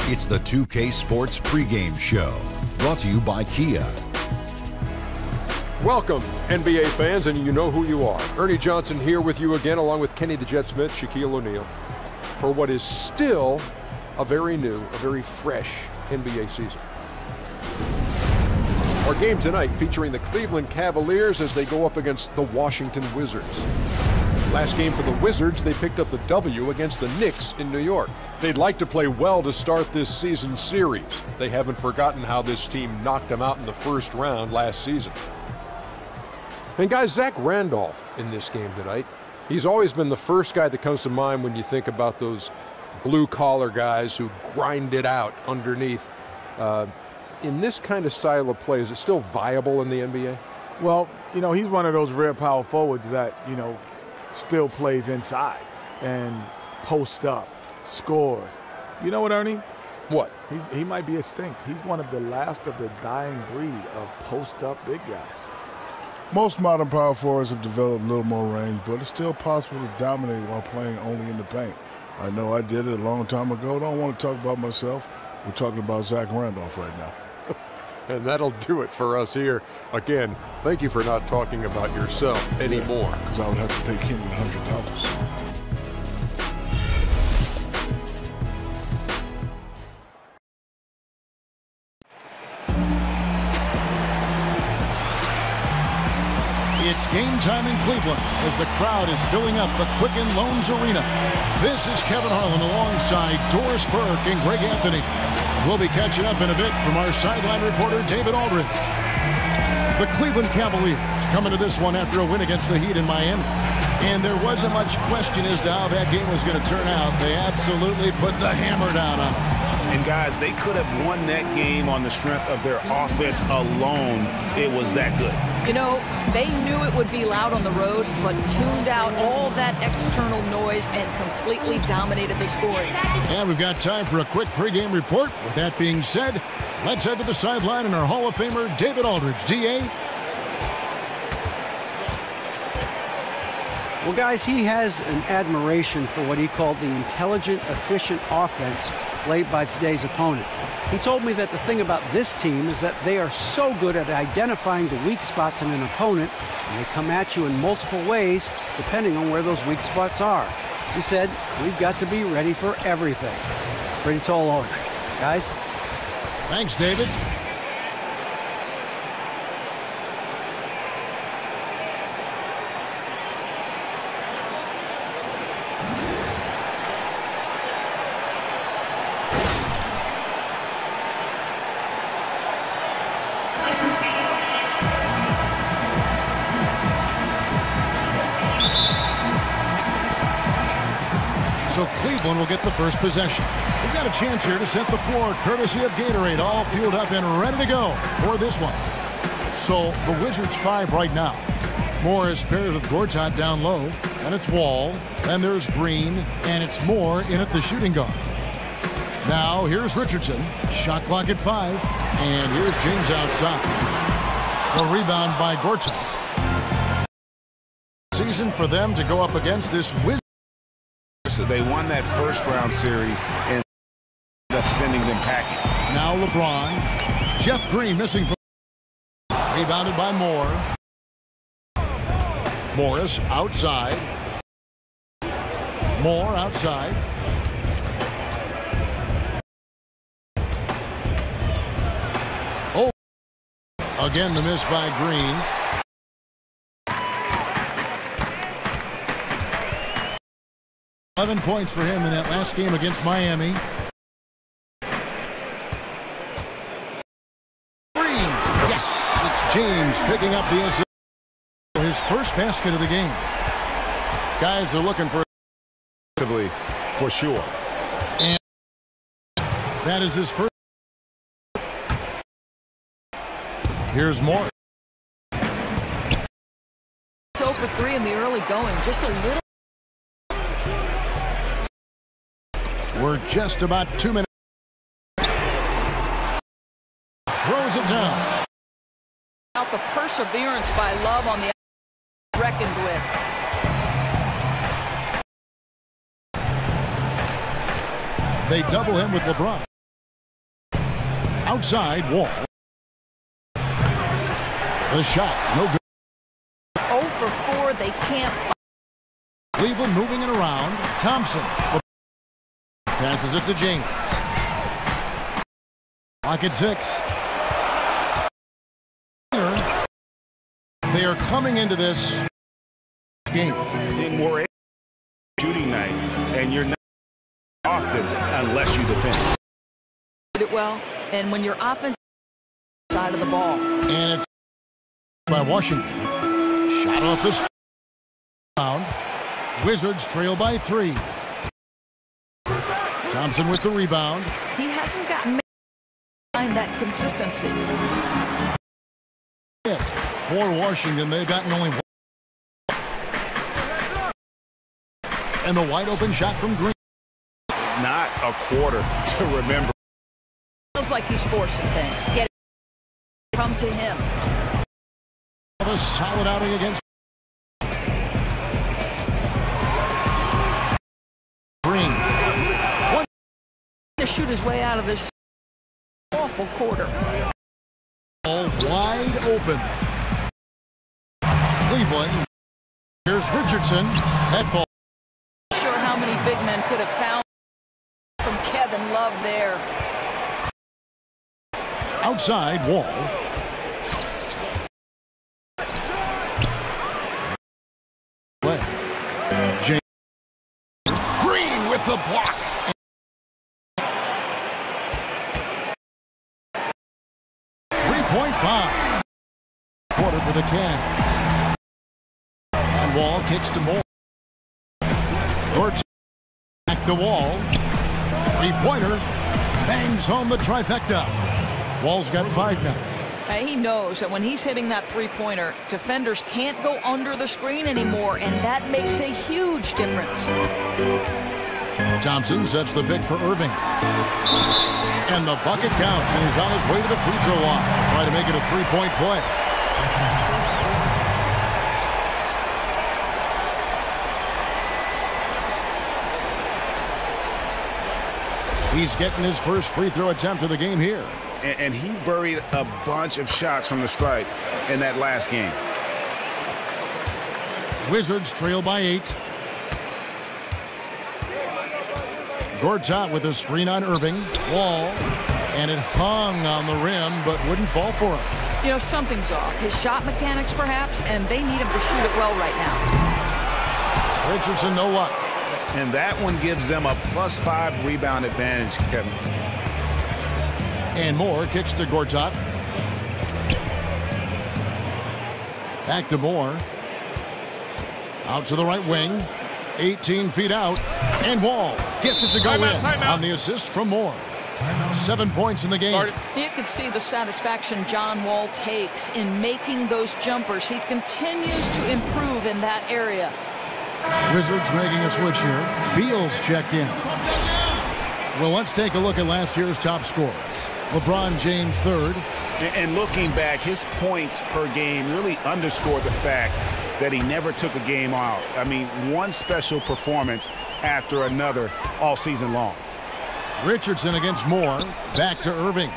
It's the 2K Sports pregame show, brought to you by Kia. Welcome, NBA fans, and you know who you are. Ernie Johnson here with you again, along with Kenny the Jet Smith, Shaquille O'Neal, for what is still a very new, a very fresh NBA season. Our game tonight featuring the Cleveland Cavaliers as they go up against the Washington Wizards. Last game for the Wizards, they picked up the W against the Knicks in New York. They'd like to play well to start this season series. They haven't forgotten how this team knocked them out in the first round last season. And guys, Zach Randolph in this game tonight. He's always been the first guy that comes to mind when you think about those blue-collar guys who grind it out underneath. In this kind of style of play, is it still viable in the NBA? Well, you know, he's one of those rare power forwards that, you know, still plays inside and posts up, scores. You know what, Ernie? What? He might be extinct. He's one of the last of the dying breed of post-up big guys. Most modern power forwards have developed a little more range, but it's still possible to dominate while playing only in the paint. I know I did it a long time ago. Don't want to talk about myself. We're talking about Zach Randolph right now. And that'll do it for us here. Again, thank you for not talking about yourself anymore. Because I would have to pay Kenny $100. It's game time in Cleveland as the crowd is filling up the Quicken Loans Arena. This is Kevin Harlan alongside Doris Burke and Greg Anthony. We'll be catching up in a bit from our sideline reporter, David Aldridge. The Cleveland Cavaliers coming to this one after a win against the Heat in Miami. And there wasn't much question as to how that game was going to turn out. They absolutely put the hammer down on them. And guys, they could have won that game on the strength of their offense alone. It was that good. You know, they knew it would be loud on the road, but tuned out all that external noise and completely dominated the scoring. And we've got time for a quick pregame report. With that being said, let's head to the sideline and our Hall of Famer, David Aldridge. D.A.? Well, guys, he has an admiration for what he called the intelligent, efficient offense played by today's opponent. He told me that the thing about this team is that they are so good at identifying the weak spots in an opponent, and they come at you in multiple ways depending on where those weak spots are. He said, we've got to be ready for everything. Pretty tall order. Guys? Thanks, David. So Cleveland will get the first possession. We've got a chance here to set the floor, courtesy of Gatorade, all fueled up and ready to go for this one. So the Wizards 5 right now. Morris pairs with Gortat down low, and it's Wall. Then there's Green, and it's Moore in at the shooting guard. Now here's Richardson. Shot clock at 5, and here's James outside. A rebound by Gortat. Season for them to go up against this Wizards. So they won that first round series and ended up sending them packing. Now LeBron. Jeff Green missing from. Rebounded by Moore. Morris outside. Moore outside. Oh, again the miss by Green. Points for him in that last game against Miami. Green. Yes, it's James picking up the assist. His first basket of the game. Guys are looking for sure. And that is his first. Here's Moore. 0 for 3 in the early going, just a little. We're just about 2 minutes. Throws it down. Out the perseverance by Love on the reckoned with. They double him with LeBron. Outside, Wall. The shot, no good. 0 for 4, they can't. Cleveland moving it around. Thompson passes it to James. Clock at 6. They are coming into this game. In more shooting night, and you're not often unless you defend. Did it well, and when your offense side of the ball. And it's by Washington. Shot off the ground. Wizards trail by 3. Thompson with the rebound. He hasn't gotten that consistency. For Washington, they've gotten only 1. And the wide open shot from Green. Not a quarter to remember. Feels like he's forcing things. Get it. Come to him. A solid outing against Green. One to shoot his way out of this awful quarter. All wide open. Cleveland. Here's Richardson. Head ball. Not sure how many big men could have found from Kevin Love there. Outside, Wall. James. Green with the block. Three-point bomb. Quarter for the Cavs. And Wall kicks to Moore. Dortz back to Wall. Three-pointer. Bangs home the trifecta. Wall's got 5 now. He knows that when he's hitting that three-pointer, defenders can't go under the screen anymore, and that makes a huge difference. Thompson sets the pick for Irving. And the bucket counts, and he's on his way to the free throw line. Try to make it a 3-point play. He's getting his first free throw attempt of the game here. And he buried a bunch of shots from the stripe in that last game. Wizards trail by 8. Gortat with a screen on Irving. Wall. And it hung on the rim, but wouldn't fall for him. You know, something's off. His shot mechanics, perhaps, and they need him to shoot it well right now. Richardson, no luck. And that one gives them a +5 rebound advantage, Kevin. And Moore kicks to Gortat. Back to Moore. Out to the right wing. 18 feet out. And Wall gets it to go in on the assist from Moore. 7 points in the game. You can see the satisfaction John Wall takes in making those jumpers. He continues to improve in that area. Wizards making a switch here. Beal's checked in. Well, let's take a look at last year's top scorers. LeBron James third. And looking back, his points per game really underscored the fact that he never took a game off. I mean, one special performance after another all season long. Richardson against Moore. Back to Irving.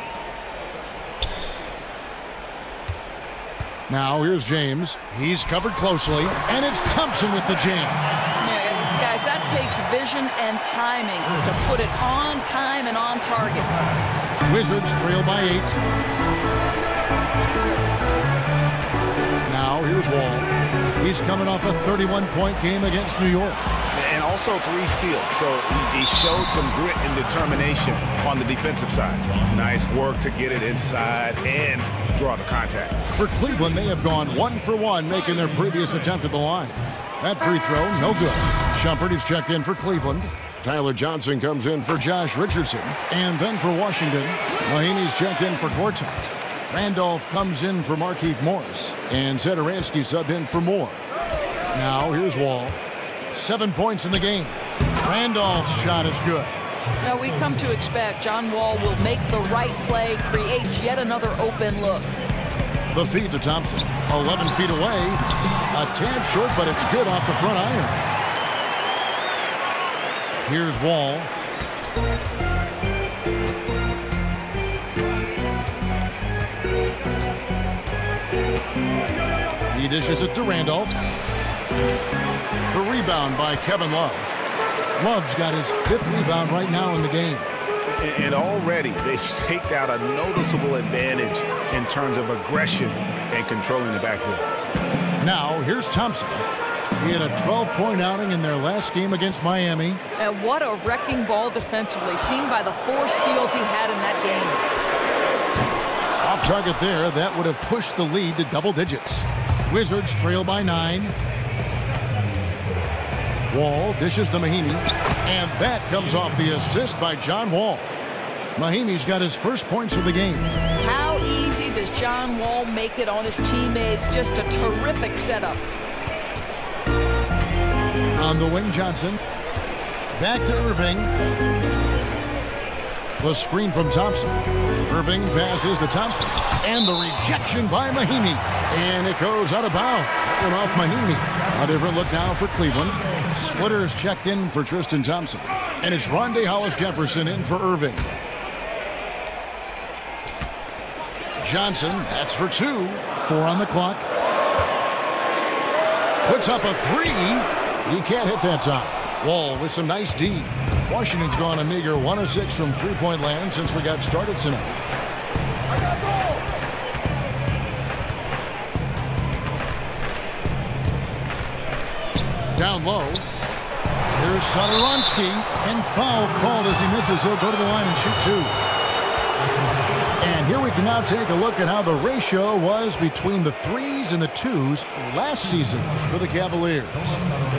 Now here's James. He's covered closely, and it's Thompson with the jam. Yeah, guys, that takes vision and timing to put it on time and on target. Wizards trail by 8. Now here's Wall. He's coming off a 31-point game against New York. And also 3 steals, so he showed some grit and determination on the defensive side. Nice work to get it inside and draw the contact. For Cleveland, they have gone 1 for 1, making their previous attempt at the line. That free throw, no good. Shumpert is checked in for Cleveland. Tyler Johnson comes in for Josh Richardson. And then for Washington, Mahinmi's checked in for Gortat. Randolph comes in for Markieff Morris. And Satoransky subbed in for Moore. Now here's Wall. 7 points in the game. Randolph's shot is good. So we come to expect John Wall will make the right play, create yet another open look. The feed to Thompson. 11 feet away. A tad short, but it's good off the front iron. Here's Wall. He dishes it to Randolph. The rebound by Kevin Love. Love's got his 5th rebound right now in the game. And already they've staked out a noticeable advantage in terms of aggression and controlling the backcourt. Now, here's Thompson. He had a 12-point outing in their last game against Miami. And what a wrecking ball defensively, seen by the 4 steals he had in that game. Off target there, that would have pushed the lead to double digits. Wizards trail by 9. Wall dishes to Mahinmi, and that comes off the assist by John Wall. Mahinmi's got his first points of the game. How easy does John Wall make it on his teammates? Just a terrific setup. On the wing, Johnson. Back to Irving. The screen from Thompson. Irving passes to Thompson. And the rejection by Mahinmi. And it goes out of bounds. One off Mahinmi. A different look now for Cleveland. Splitter is checked in for Tristan Thompson. And it's Rondae Hollis-Jefferson in for Irving. Johnson, that's for 2. 4 on the clock. Puts up a 3. He can't hit that time. Wall with some nice D. Washington's gone a meager 1 of 6 from three-point land since we got started tonight. Down low. Here's Satoransky. And foul called as he misses. He'll go to the line and shoot 2. And here we can now take a look at how the ratio was between the 3s and the 2s last season for the Cavaliers.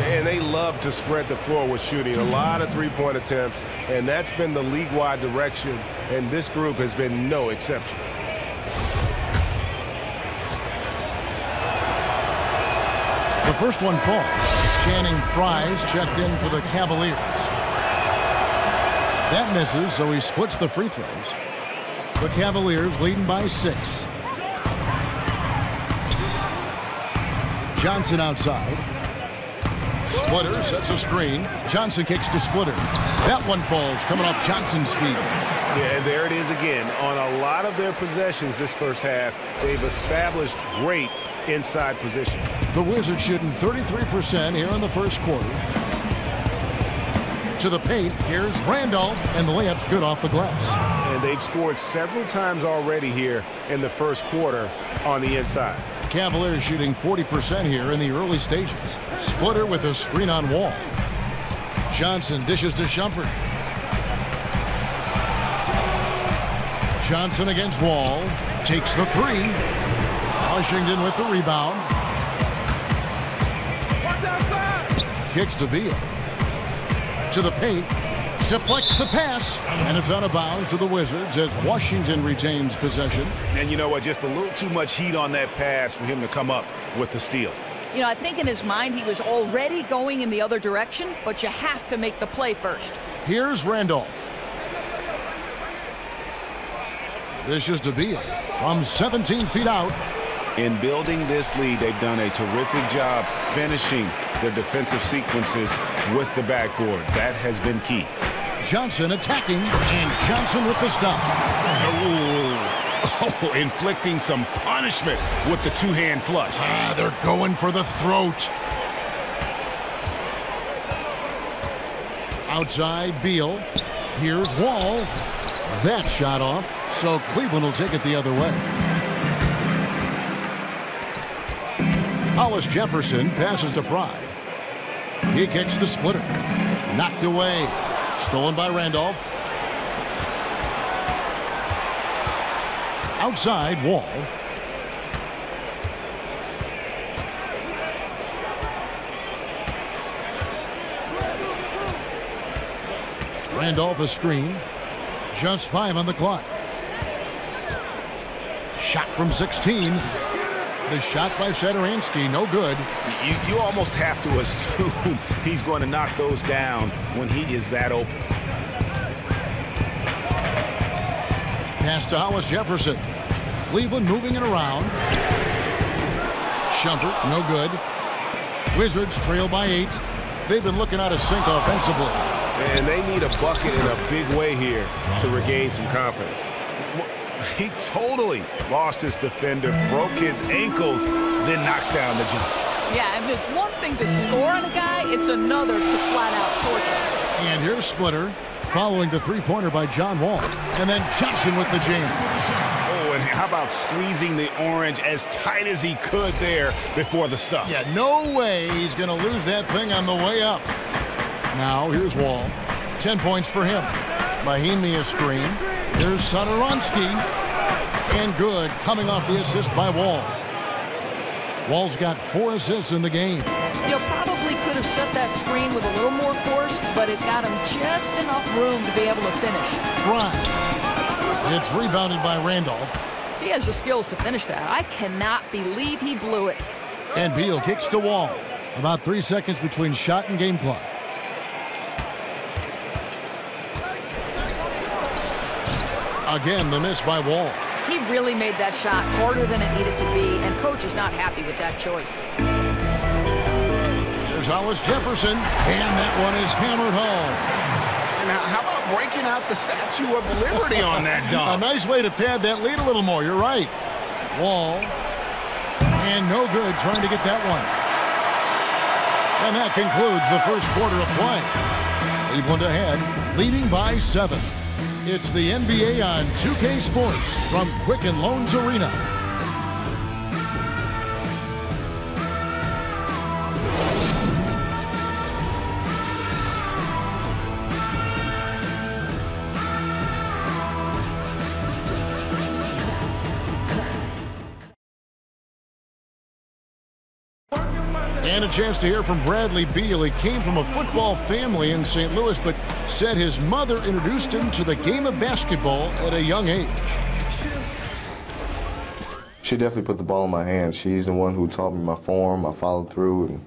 And they love to spread the floor with shooting. A lot of three-point attempts, and that's been the league-wide direction, and this group has been no exception. The first one falls. Channing Frye's checked in for the Cavaliers. That misses, so he splits the free throws. The Cavaliers leading by 6. Johnson outside. Splitter sets a screen. Johnson kicks to Splitter. That one falls, coming off Johnson's feet. Yeah, and there it is again. On a lot of their possessions this first half, they've established great inside position. The Wizards shooting 33% here in the first quarter. To the paint, here's Randolph, and the layup's good off the glass. And they've scored several times already here in the first quarter on the inside. Cavaliers shooting 40% here in the early stages. Splitter with a screen on Wall. Johnson dishes to Shumpert. Johnson against Wall. Takes the 3. Washington with the rebound. Kicks to Beal. To the paint. Deflects the pass. And it's out of bounds to the Wizards as Washington retains possession. And you know what? Just a little too much heat on that pass for him to come up with the steal. You know, I think in his mind he was already going in the other direction, but you have to make the play first. Here's Randolph. This is to Beal from 17 feet out. In building this lead, they've done a terrific job finishing their defensive sequences with the backboard. That has been key. Johnson attacking, and Johnson with the stop. Oh, inflicting some punishment with the two-hand flush. They're going for the throat. Outside, Beal. Here's Wall. That shot off, so Cleveland will take it the other way. Hollis-Jefferson passes to Frye. He kicks to Splitter. Knocked away. Stolen by Randolph. Outside, Wall. Randolph a screen. Just 5 on the clock. Shot from 16. The shot by Satoransky, no good. You almost have to assume he's going to knock those down when he is that open. Pass to Hollis-Jefferson. Cleveland moving it around. Shumpert, no good. Wizards trail by 8. They've been looking out of sync offensively. And they need a bucket in a big way here to regain some confidence. He totally lost his defender, broke his ankles, then knocks down the jump. Yeah, and it's one thing to score on a guy, it's another to flat-out torture. And here's Splitter following the three-pointer by John Wall. And then Johnson with the jam. Oh, and how about squeezing the orange as tight as he could there before the stuff? Yeah, no way he's going to lose that thing on the way up. Now, here's Wall. 10 points for him. Mahinmi a screen. There's Satoransky. And good, coming off the assist by Wall. Wall's got 4 assists in the game. You probably could have set that screen with a little more force, but it got him just enough room to be able to finish. Right. It's rebounded by Randolph. He has the skills to finish that. I cannot believe he blew it. And Beal kicks to Wall. About 3 seconds between shot and game clock. Again, the miss by Wall. He really made that shot harder than it needed to be, and coach is not happy with that choice. There's Hollis Jefferson, and that one is hammered home. Now, how about breaking out the Statue of Liberty on that dunk? A nice way to pad that lead a little more. You're right. Wall, and no good trying to get that one. And that concludes the first quarter of play. Cleveland ahead, leading by 7. It's the NBA on 2K Sports from Quicken Loans Arena. And a chance to hear from Bradley Beal. He came from a football family in St. Louis, but said his mother introduced him to the game of basketball at a young age. She definitely put the ball in my hand. She's the one who taught me my form, my follow through,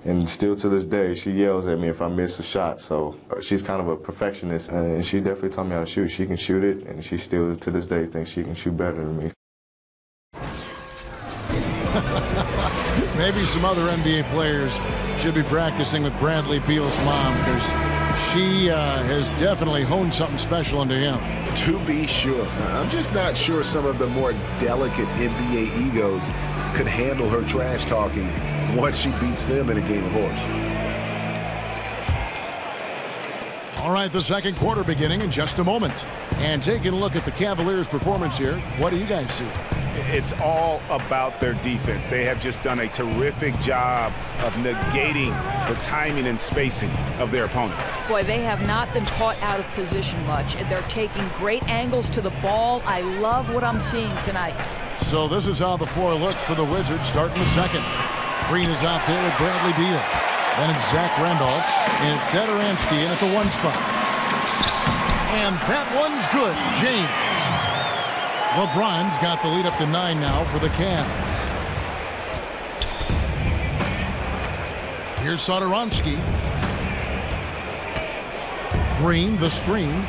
and still to this day, she yells at me if I miss a shot. So she's kind of a perfectionist, and she definitely taught me how to shoot. She can shoot it, and she still to this day thinks she can shoot better than me. Maybe some other NBA players should be practicing with Bradley Beal's mom, because she has definitely honed something special into him. To be sure. I'm just not sure some of the more delicate NBA egos could handle her trash talking once she beats them in a game of horse. All right, the second quarter beginning in just a moment. And taking a look at the Cavaliers' performance here, what do you guys see? It's all about their defense. They have just done a terrific job of negating the timing and spacing of their opponent. Boy, they have not been caught out of position much. They're taking great angles to the ball. I love what I'm seeing tonight. So this is how the floor looks for the Wizards starting the second. Green is out there with Bradley Beal. Then it's Zach Randolph, and it's Satoransky, and it's a 1 spot. And that one's good, James. LeBron's got the lead up to 9 now for the Cavs. Here's Satoransky. Green, the screen.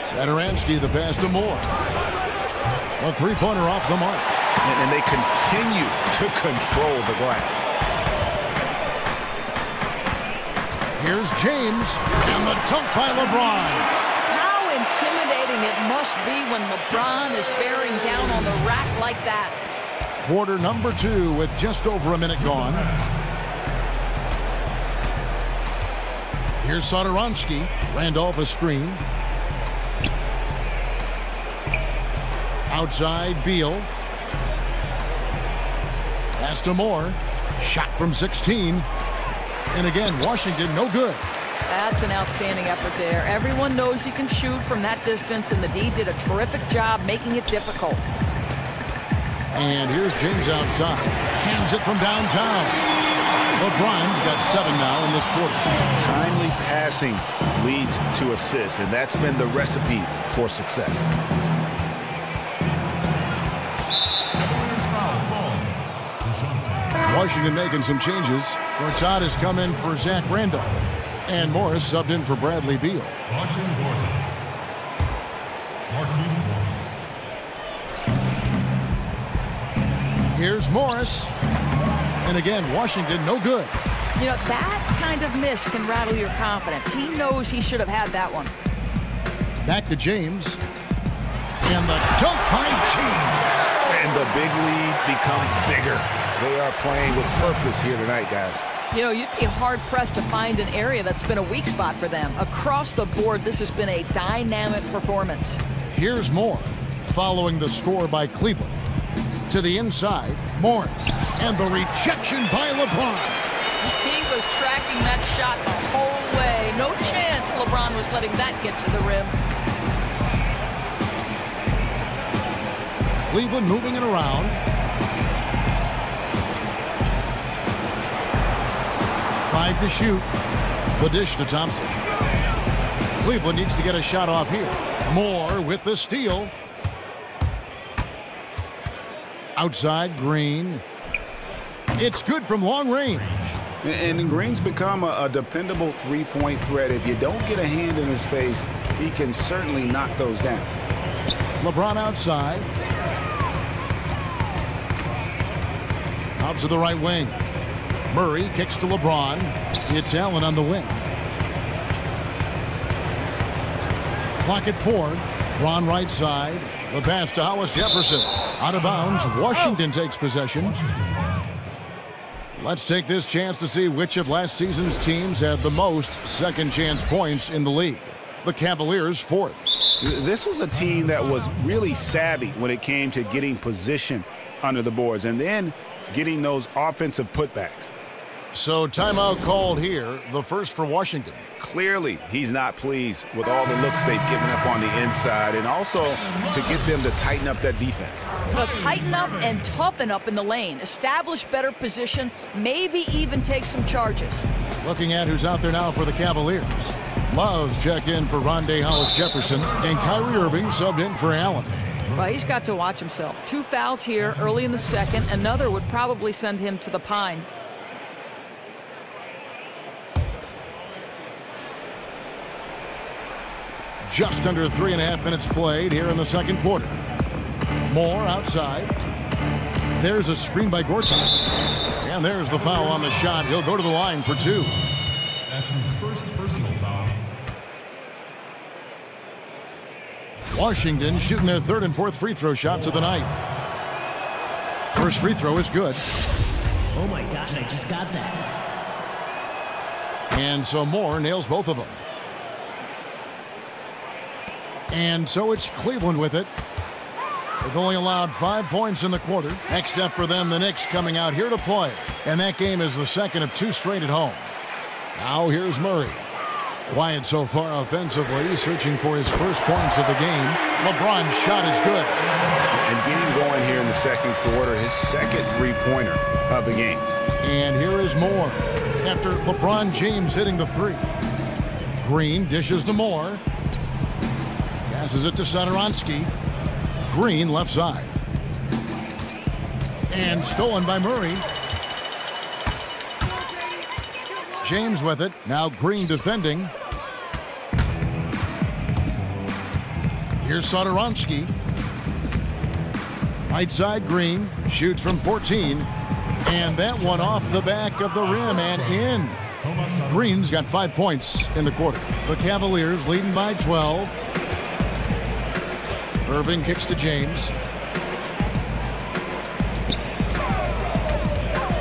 Satoransky, the pass to Moore. A three-pointer off the mark. And they continue to control the glass. Here's James, and the dunk by LeBron. How intimidating it must be when LeBron is bearing down on the rack like that. Quarter number 2 with just over a minute gone. Here's Satoransky. Randolph a screen. Outside, Beal. Pass to Moore. Shot from 16. And again, Washington, no good. That's an outstanding effort there. Everyone knows he can shoot from that distance, and the D did a terrific job making it difficult. And here's James outside. Hands it from downtown. LeBron's got 7 now in this quarter. Timely passing leads to assists, and that's been the recipe for success. Washington making some changes. Gortat has come in for Zach Randolph. And Morris subbed in for Bradley Beal. Here's Morris. And again, Washington, no good. You know, that kind of miss can rattle your confidence. He knows he should have had that one. Back to James. And the dunk by James. And the big lead becomes bigger. They are playing with purpose here tonight, guys. You know, you'd be hard-pressed to find an area that's been a weak spot for them. Across the board, this has been a dynamic performance. Here's Moore, following the score by Cleveland. To the inside, Morris. And the rejection by LeBron. He was tracking that shot the whole way. No chance LeBron was letting that get to the rim. Cleveland moving it around. Five to shoot. The dish to Thompson. Cleveland needs to get a shot off here. Moore with the steal. Outside, Green. It's good from long range. And Green's become a dependable three-point threat. If you don't get a hand in his face, he can certainly knock those down. LeBron outside. Out to the right wing. Murray kicks to LeBron. It's Allen on the wing. Clock at 4. Ron right side. The pass to Hollis Jefferson. Out of bounds. Washington takes possession. Let's take this chance to see which of last season's teams had the most second chance points in the league. The Cavaliers, 4th. This was a team that was really savvy when it came to getting position under the boards and then getting those offensive putbacks. So timeout called here, the first for Washington. Clearly, he's not pleased with all the looks they've given up on the inside, and also to get them to tighten up that defense. Well, tighten up and toughen up in the lane. Establish better position, maybe even take some charges. Looking at who's out there now for the Cavaliers. Love's checked in for Rondé Hollis Jefferson, and Kyrie Irving subbed in for Allen. Well, he's got to watch himself. 2 fouls here early in the second. Another would probably send him to the pine. Just under 3.5 minutes played here in the second quarter. Moore outside. There's a screen by Gortat. And there's the foul on the shot. He'll go to the line for 2. That's his first personal foul. Washington shooting their 3rd and 4th free throw shots of the night. First free throw is good. Oh my gosh, I just got that. And so Moore nails both of them. And so it's Cleveland with it. They've only allowed 5 points in the quarter. Next up for them, the Knicks coming out here to play. And that game is the second of 2 straight at home. Now here's Murray. Quiet so far offensively, searching for his first points of the game. LeBron's shot is good. And getting going here in the second quarter, his second three-pointer of the game. And here is Moore after LeBron James hitting the 3. Green dishes to Moore. Passes it to Satoransky. Green left side. And stolen by Murray. James with it. Now Green defending. Here's Satoransky. Right side Green. Shoots from 14. And that one off the back of the rim and in. Green's got 5 points in the quarter. The Cavaliers leading by 12. Irving kicks to James.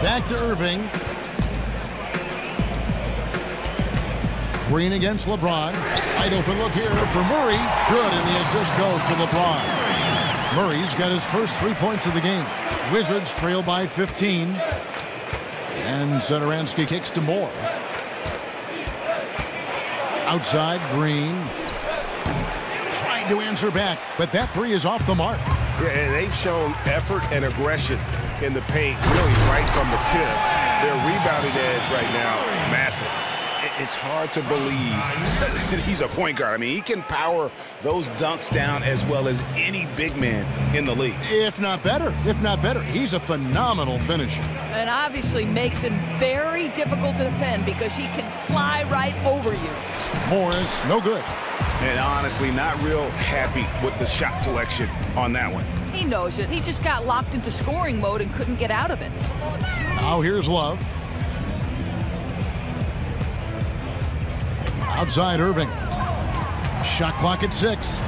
Back to Irving. Green against LeBron. Wide open look here for Murray. Good, and the assist goes to LeBron. Murray's got his first 3 points of the game. Wizards trail by 15. And Satoransky kicks to Moore. Outside, Green. Trying to answer back, but that 3 is off the mark. Yeah, and they've shown effort and aggression in the paint, really right from the tip. Their rebounding edge right now, massive. It's hard to believe that he's a point guard. I mean, he can power those dunks down as well as any big man in the league. If not better, if not better. He's a phenomenal finisher. And obviously makes him very difficult to defend because he can fly right over you. Morris, no good. And honestly, not real happy with the shot selection on that one. He knows it. He just got locked into scoring mode and couldn't get out of it. Now here's Love. Outside Irving. Shot clock at 6.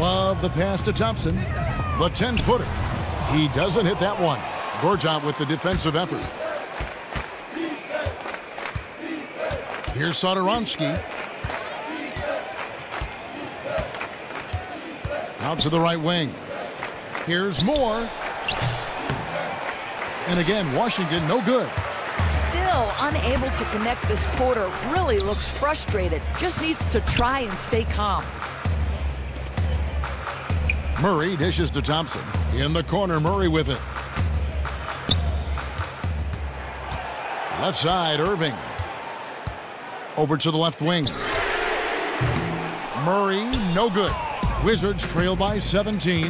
Love the pass to Thompson. The 10-footer. He doesn't hit that one. Gortat with the defensive effort. Here's Satoransky. Out to the right wing. Here's Moore. And again, Washington no good. Still unable to connect this quarter. Really looks frustrated. Just needs to try and stay calm. Murray dishes to Thompson. In the corner, Murray with it. Left side, Irving. Over to the left wing. Murray, no good. Wizards trail by 17.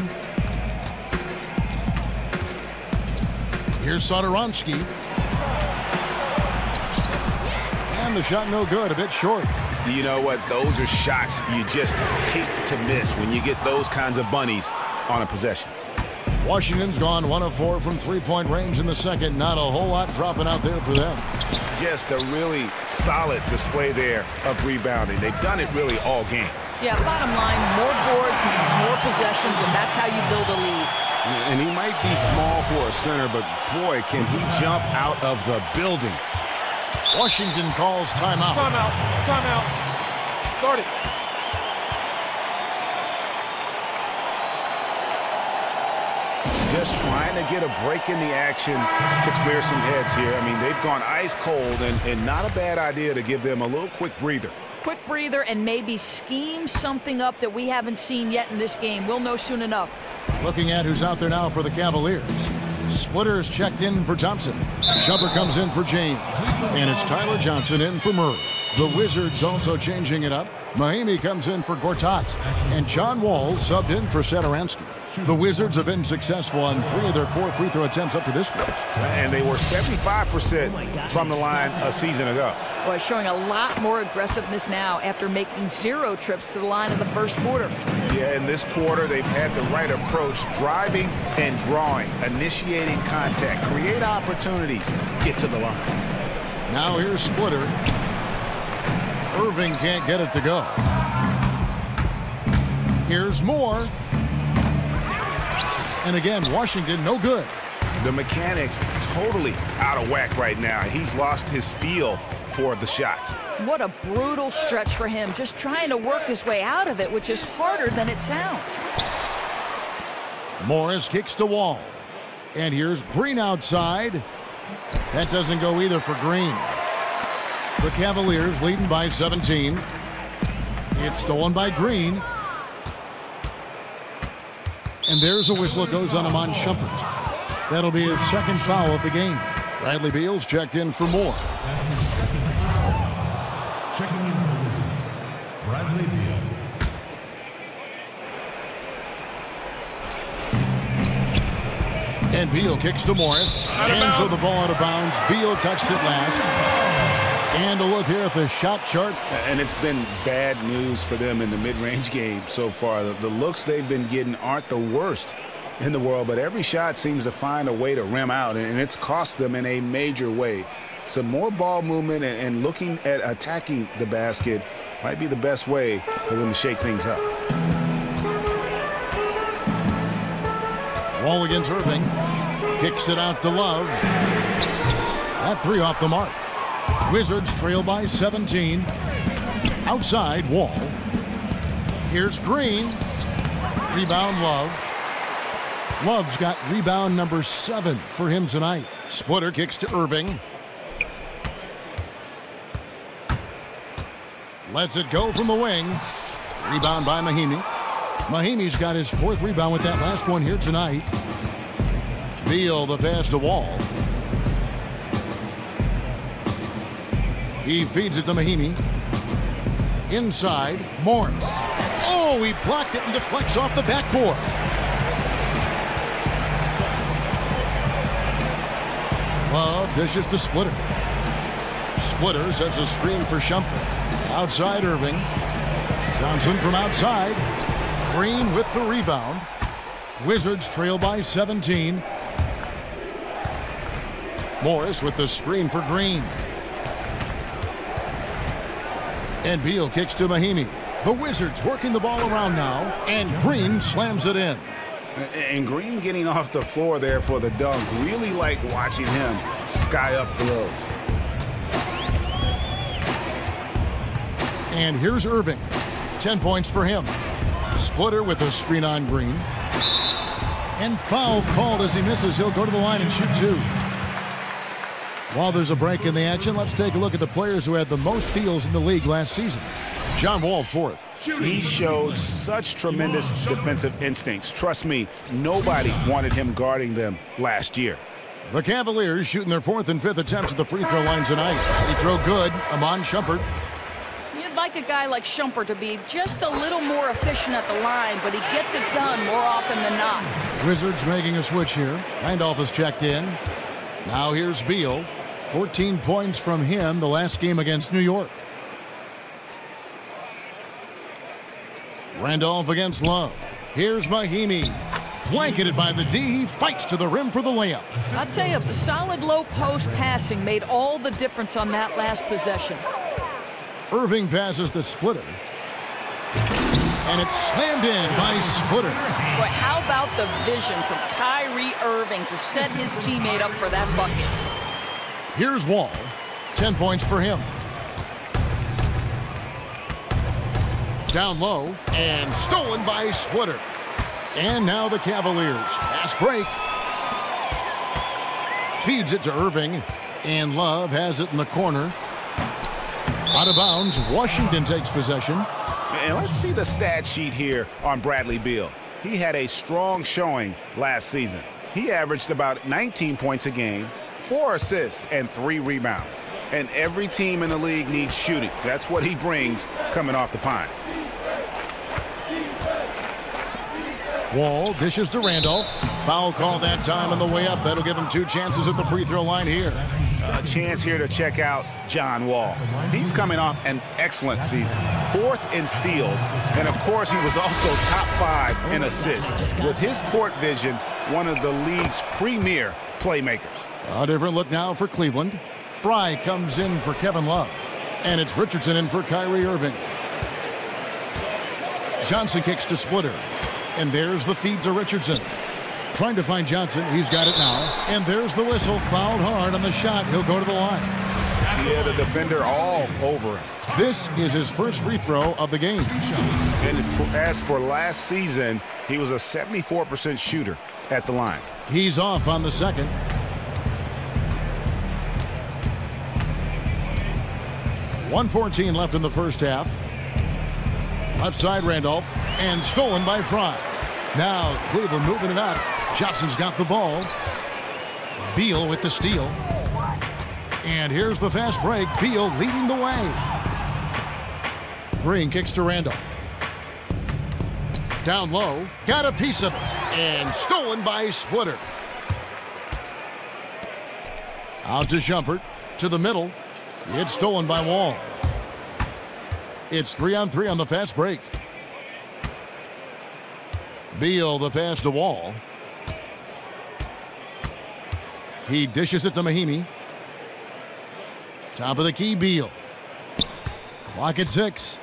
Here's Satoransky. And the shot no good, a bit short. You know what? Those are shots you just hate to miss when you get those kinds of bunnies on a possession. Washington's gone 1 of 4 from three-point range in the second. Not a whole lot dropping out there for them. Just a really solid display there of rebounding. They've done it really all game. Yeah, bottom line, more boards means more possessions, and that's how you build a lead. And he might be small for a center, but boy, can he jump out of the building. Washington calls timeout. Timeout. Timeout. Start it. Just trying to get a break in the action to clear some heads here. I mean, they've gone ice cold, and not a bad idea to give them a little quick breather. Quick breather and maybe scheme something up that we haven't seen yet in this game. We'll know soon enough. Looking at who's out there now for the Cavaliers. Splitter's checked in for Thompson. Schubert comes in for James. And it's Tyler Johnson in for Murray. The Wizards also changing it up. Mahinmi comes in for Gortat. And John Wall subbed in for Satoransky. The Wizards have been successful on 3 of their 4 free throw attempts up to this point. And they were 75% from the line a season ago. Boy, showing a lot more aggressiveness now after making 0 trips to the line in the first quarter. Yeah, in this quarter, they've had the right approach, driving and drawing, initiating contact, create opportunities, get to the line. Now here's Splitter. Irving can't get it to go. Here's Moore. And again, Washington no good. The mechanics totally out of whack right now. He's lost his feel for the shot. What a brutal stretch for him, just trying to work his way out of it, which is harder than it sounds. Morris kicks to Wall. And here's Green outside. That doesn't go either for Green. The Cavaliers leading by 17. It's stolen by Green. And there's a whistle that goes on Iman Shumpert. That'll be his second foul of the game. Bradley Beal's checked in for Moore. That's his second foul. Checking in for the Wizards, Bradley Beal. And Beal kicks to Morris. And so the ball out of bounds. Beal touched it last. And a look here at the shot chart. And it's been bad news for them in the mid-range game so far. The looks they've been getting aren't the worst in the world, but every shot seems to find a way to rim out, and it's cost them in a major way. Some more ball movement and looking at attacking the basket might be the best way for them to shake things up. Wall against Irving. Kicks it out to Love. That 3 off the mark. Wizards trail by 17. Outside, Wall. Here's Green. Rebound, Love. Love's got rebound number 7 for him tonight. Splitter kicks to Irving. Lets it go from the wing. Rebound by Mahinmi. Mahinmi's got his 4th rebound with that last one here tonight. Beal the pass to Wall. He feeds it to Mahinmi. Inside, Morris. Oh, he blocked it and deflects off the backboard. Love dishes to Splitter. Splitter sets a screen for Shumpert. Outside Irving. Johnson from outside. Green with the rebound. Wizards trail by 17. Morris with the screen for Green. And Beal kicks to Mahinmi. The Wizards working the ball around now, and Green slams it in. And Green getting off the floor there for the dunk. Really like watching him sky up throws. And here's Irving. 10 points for him. Splitter with a screen on Green. And foul called as he misses. He'll go to the line and shoot 2. While there's a break in the action, let's take a look at the players who had the most steals in the league last season. John Wall, 4th. He showed such tremendous defensive instincts. Trust me, nobody wanted him guarding them last year. The Cavaliers shooting their 4th and 5th attempts at the free throw line tonight. Free throw good. Iman Shumpert. You'd like a guy like Shumpert to be just a little more efficient at the line, but he gets it done more often than not. Wizards making a switch here. Randolph is checked in. Now here's Beal. 14 points from him the last game against New York. Randolph against Love. Here's Mahinmi. Blanketed by the D. He fights to the rim for the layup. I'll tell you, the solid low post passing made all the difference on that last possession. Irving passes to Splitter. And it's slammed in by Splitter. But how about the vision from Kyrie Irving to set his teammate up for that bucket? Here's Wall. 10 points for him. Down low and stolen by Splitter. And now the Cavaliers. Fast break. Feeds it to Irving. And Love has it in the corner. Out of bounds. Washington takes possession. And let's see the stat sheet here on Bradley Beal. He had a strong showing last season. He averaged about 19 points a game, 4 assists, and 3 rebounds. And every team in the league needs shooting. That's what he brings coming off the pine. Wall dishes to Randolph. Foul call that time on the way up. That'll give him 2 chances at the free throw line here. A chance here to check out John Wall. He's coming off an excellent season. 4th in steals, and of course he was also top 5 in assists. With his court vision, one of the league's premier playmakers. A different look now for Cleveland. Fry comes in for Kevin Love. And it's Richardson in for Kyrie Irving. Johnson kicks to Splitter. And there's the feed to Richardson. Trying to find Johnson. He's got it now. And there's the whistle. Fouled hard on the shot. He'll go to the line. Yeah, the defender all over him. This is his first free throw of the game. And as for last season, he was a 74% shooter at the line. He's off on the second. .114 left in the first half. Left side Randolph. And stolen by Fry. Now Cleveland moving it up. Johnson's got the ball. Beal with the steal. And here's the fast break. Beal leading the way. Green kicks to Randolph. Down low. Got a piece of it. And stolen by Splitter. Out to Shumpert. To the middle. It's stolen by Wall. It's 3-on-3 on the fast break. Beal the pass to Wall. He dishes it to Mahinmi. Top of the key, Beal. Clock at 6.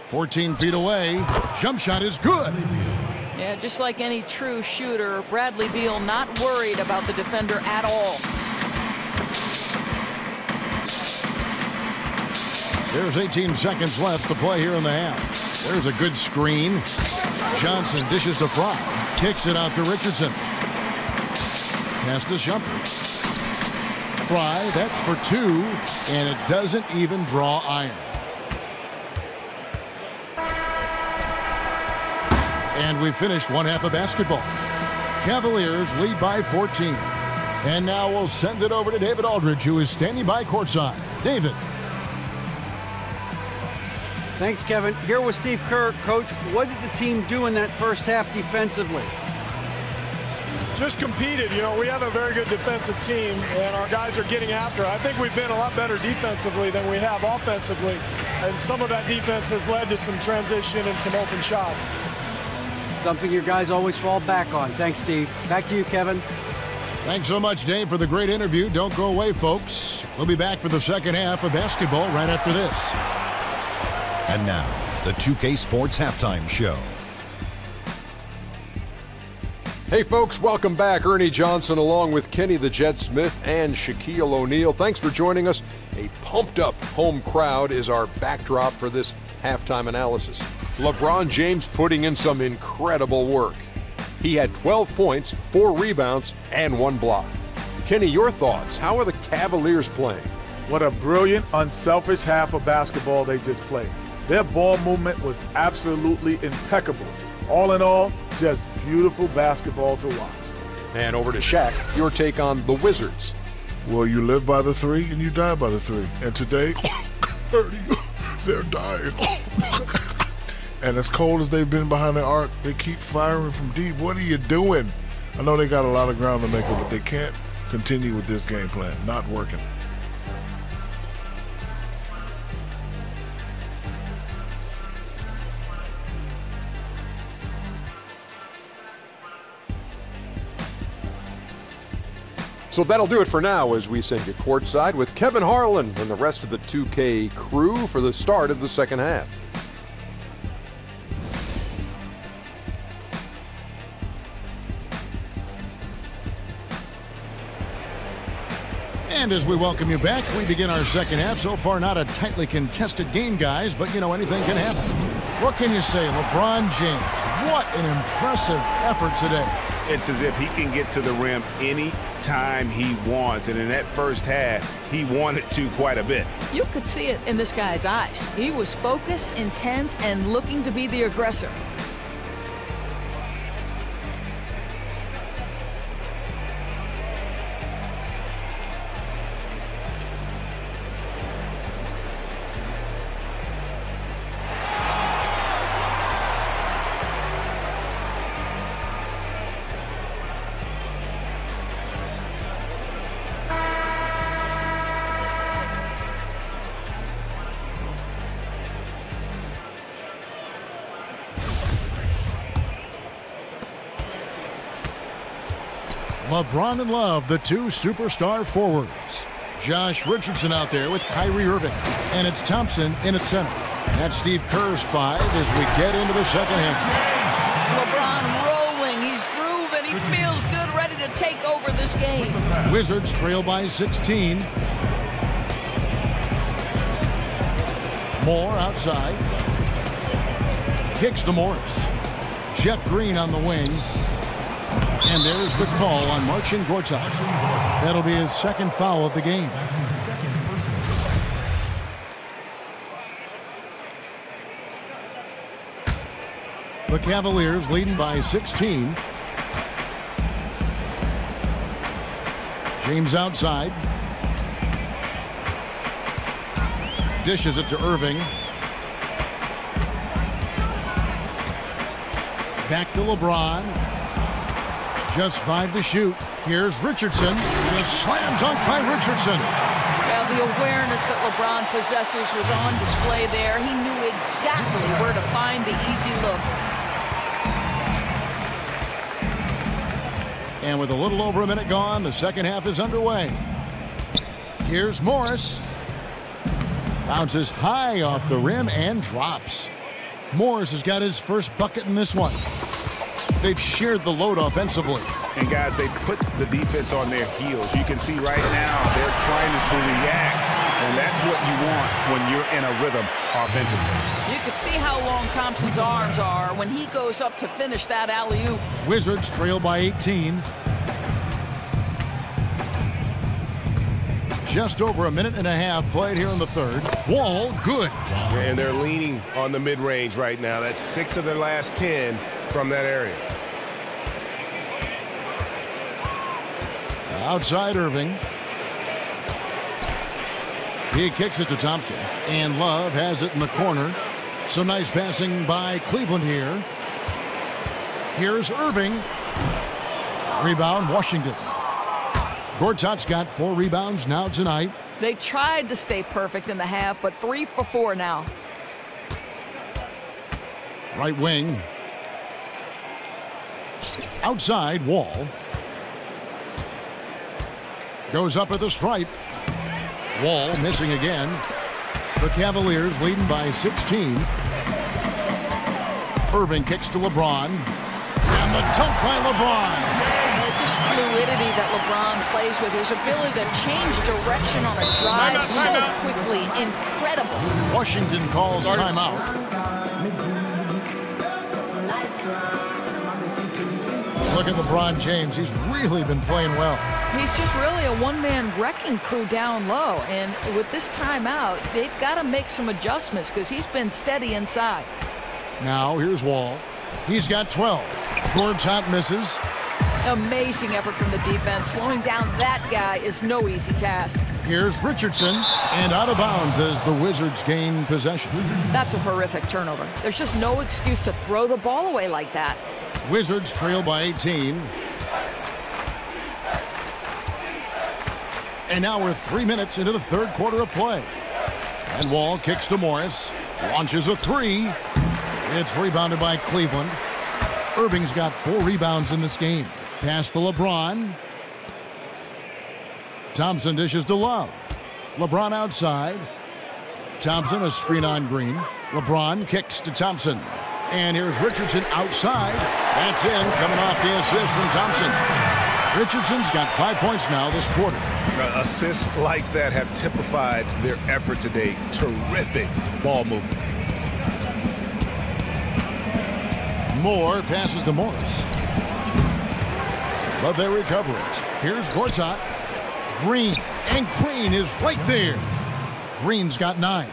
14 feet away. Jump shot is good. Yeah, just like any true shooter, Bradley Beal not worried about the defender at all. There's 18 seconds left to play here in the half. There's a good screen. Johnson dishes to Fry. Kicks it out to Richardson. Pass to Shumpert. Fry, that's for 2, and it doesn't even draw iron. And we finished one half of basketball. Cavaliers lead by 14. And now we'll send it over to David Aldridge, who is standing by courtside. David. Thanks, Kevin. Here with Steve Kerr. Coach, what did the team do in that first half defensively? just competed. You know, we have a very good defensive team, and our guys are getting after it. I think we've been a lot better defensively than we have offensively, and some of that defense has led to some transition and some open shots. Something your guys always fall back on. Thanks, Steve. Back to you, Kevin. Thanks so much, Dave, for the great interview. Don't go away, folks. We'll be back for the second half of basketball right after this. And now, the 2K Sports Halftime Show. Hey folks, welcome back. Ernie Johnson along with Kenny the Jet Smith and Shaquille O'Neal. Thanks for joining us. A pumped up home crowd is our backdrop for this halftime analysis. LeBron James putting in some incredible work. He had 12 points, 4 rebounds, and 1 block. Kenny, your thoughts? How are the Cavaliers playing? What a brilliant, unselfish half of basketball they just played. Their ball movement was absolutely impeccable. All in all, just beautiful basketball to watch. And over to Shaq, your take on the Wizards. Well, you live by the 3 and you die by the 3. And today, they're dying. And as cold as they've been behind the arc, they keep firing from deep. What are you doing? I know they got a lot of ground to make it, but they can't continue with this game plan. Not working. So that'll do it for now as we send you courtside with Kevin Harlan and the rest of the 2K crew for the start of the second half. And as we welcome you back, we begin our second half. So far, not a tightly contested game, guys, but, you know, anything can happen. What can you say? LeBron James, what an impressive effort today. It's as if he can get to the rim any time he wants. And in that first half, he wanted to quite a bit. You could see it in this guy's eyes. He was focused, intense, and looking to be the aggressor. LeBron and Love, the 2 superstar forwards. Josh Richardson out there with Kyrie Irving. And it's Thompson in at center. That's Steve Kerr's 5 as we get into the second half. LeBron rolling. He's grooving. He feels good, ready to take over this game. Wizards trail by 16. Moore outside. Kicks to Morris. Jeff Green on the wing. And there's the call on Marcin Gortat. That'll be his second foul of the game. The Cavaliers leading by 16. James outside. Dishes it to Irving. Back to LeBron. Just 5 to shoot. Here's Richardson. And a slam dunk by Richardson. Well, the awareness that LeBron possesses was on display there. He knew exactly where to find the easy look. And with a little over a minute gone, the second half is underway. Here's Morris. Bounces high off the rim and drops. Morris has got his first bucket in this one. They've shared the load offensively. And guys, they put the defense on their heels. You can see right now they're trying to react, and that's what you want when you're in a rhythm offensively. You can see how long Thompson's arms are when he goes up to finish that alley-oop. Wizards trail by 18. Just over a minute and a half played here in the third. Wall, good. And they're leaning on the mid-range right now. That's 6 of their last 10 from that area. Outside Irving. He kicks it to Thompson. And Love has it in the corner. So nice passing by Cleveland here. Here's Irving. Rebound, Washington. Gortat's got 4 rebounds now tonight. They tried to stay perfect in the half, but 3 for 4 now. Right wing. Outside, Wall. Goes up at the stripe. Wall missing again. The Cavaliers leading by 16. Irving kicks to LeBron. And the dunk by LeBron. Just fluidity that LeBron plays with. His ability to change direction on a drive so quickly. Incredible. Washington calls timeout. Look at LeBron James. He's really been playing well. He's just really a one-man wrecking crew down low. And with this timeout, they've got to make some adjustments because he's been steady inside. Now, here's Wall. He's got 12. Gortat misses. Amazing effort from the defense. Slowing down that guy is no easy task. Here's Richardson, and out of bounds as the Wizards gain possession. That's a horrific turnover. There's just no excuse to throw the ball away like that. Wizards trail by 18. And now we're 3 minutes into the third quarter of play. And Wall kicks to Morris. Launches a 3. It's rebounded by Cleveland. Irving's got 4 rebounds in this game. Pass to LeBron. Thompson dishes to Love. LeBron outside. Thompson a screen on Green. LeBron kicks to Thompson. And here's Richardson outside. That's in, coming off the assist from Thompson. Richardson's got 5 points now this quarter. Assists like that have typified their effort today. Terrific ball movement. Moore passes to Morris. But they recover it. Here's Gortat. Green. And Green is right there. Green's got 9.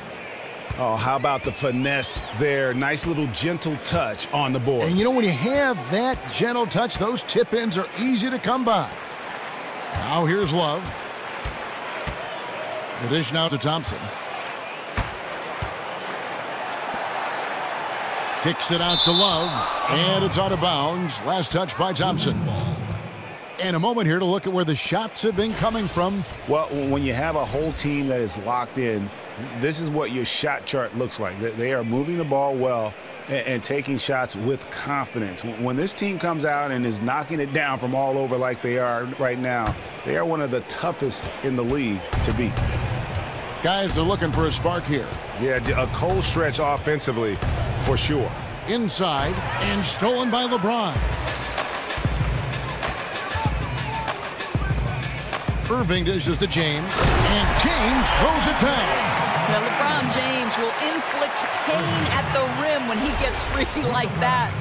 Oh, how about the finesse there? Nice little gentle touch on the board. And you know, when you have that gentle touch, those tip-ins are easy to come by. Now here's Love. The dish now to Thompson. Kicks it out to Love. And it's out of bounds. Last touch by Thompson. And a moment here to look at where the shots have been coming from. Well, when you have a whole team that is locked in, this is what your shot chart looks like. They are moving the ball well and taking shots with confidence. When this team comes out and is knocking it down from all over like they are right now, they are one of the toughest in the league to beat. Guys are looking for a spark here. Yeah, a cold stretch offensively for sure. Inside and stolen by LeBron. Irving dishes to James, and James throws it down. Now LeBron James will inflict pain at the rim when he gets free like that.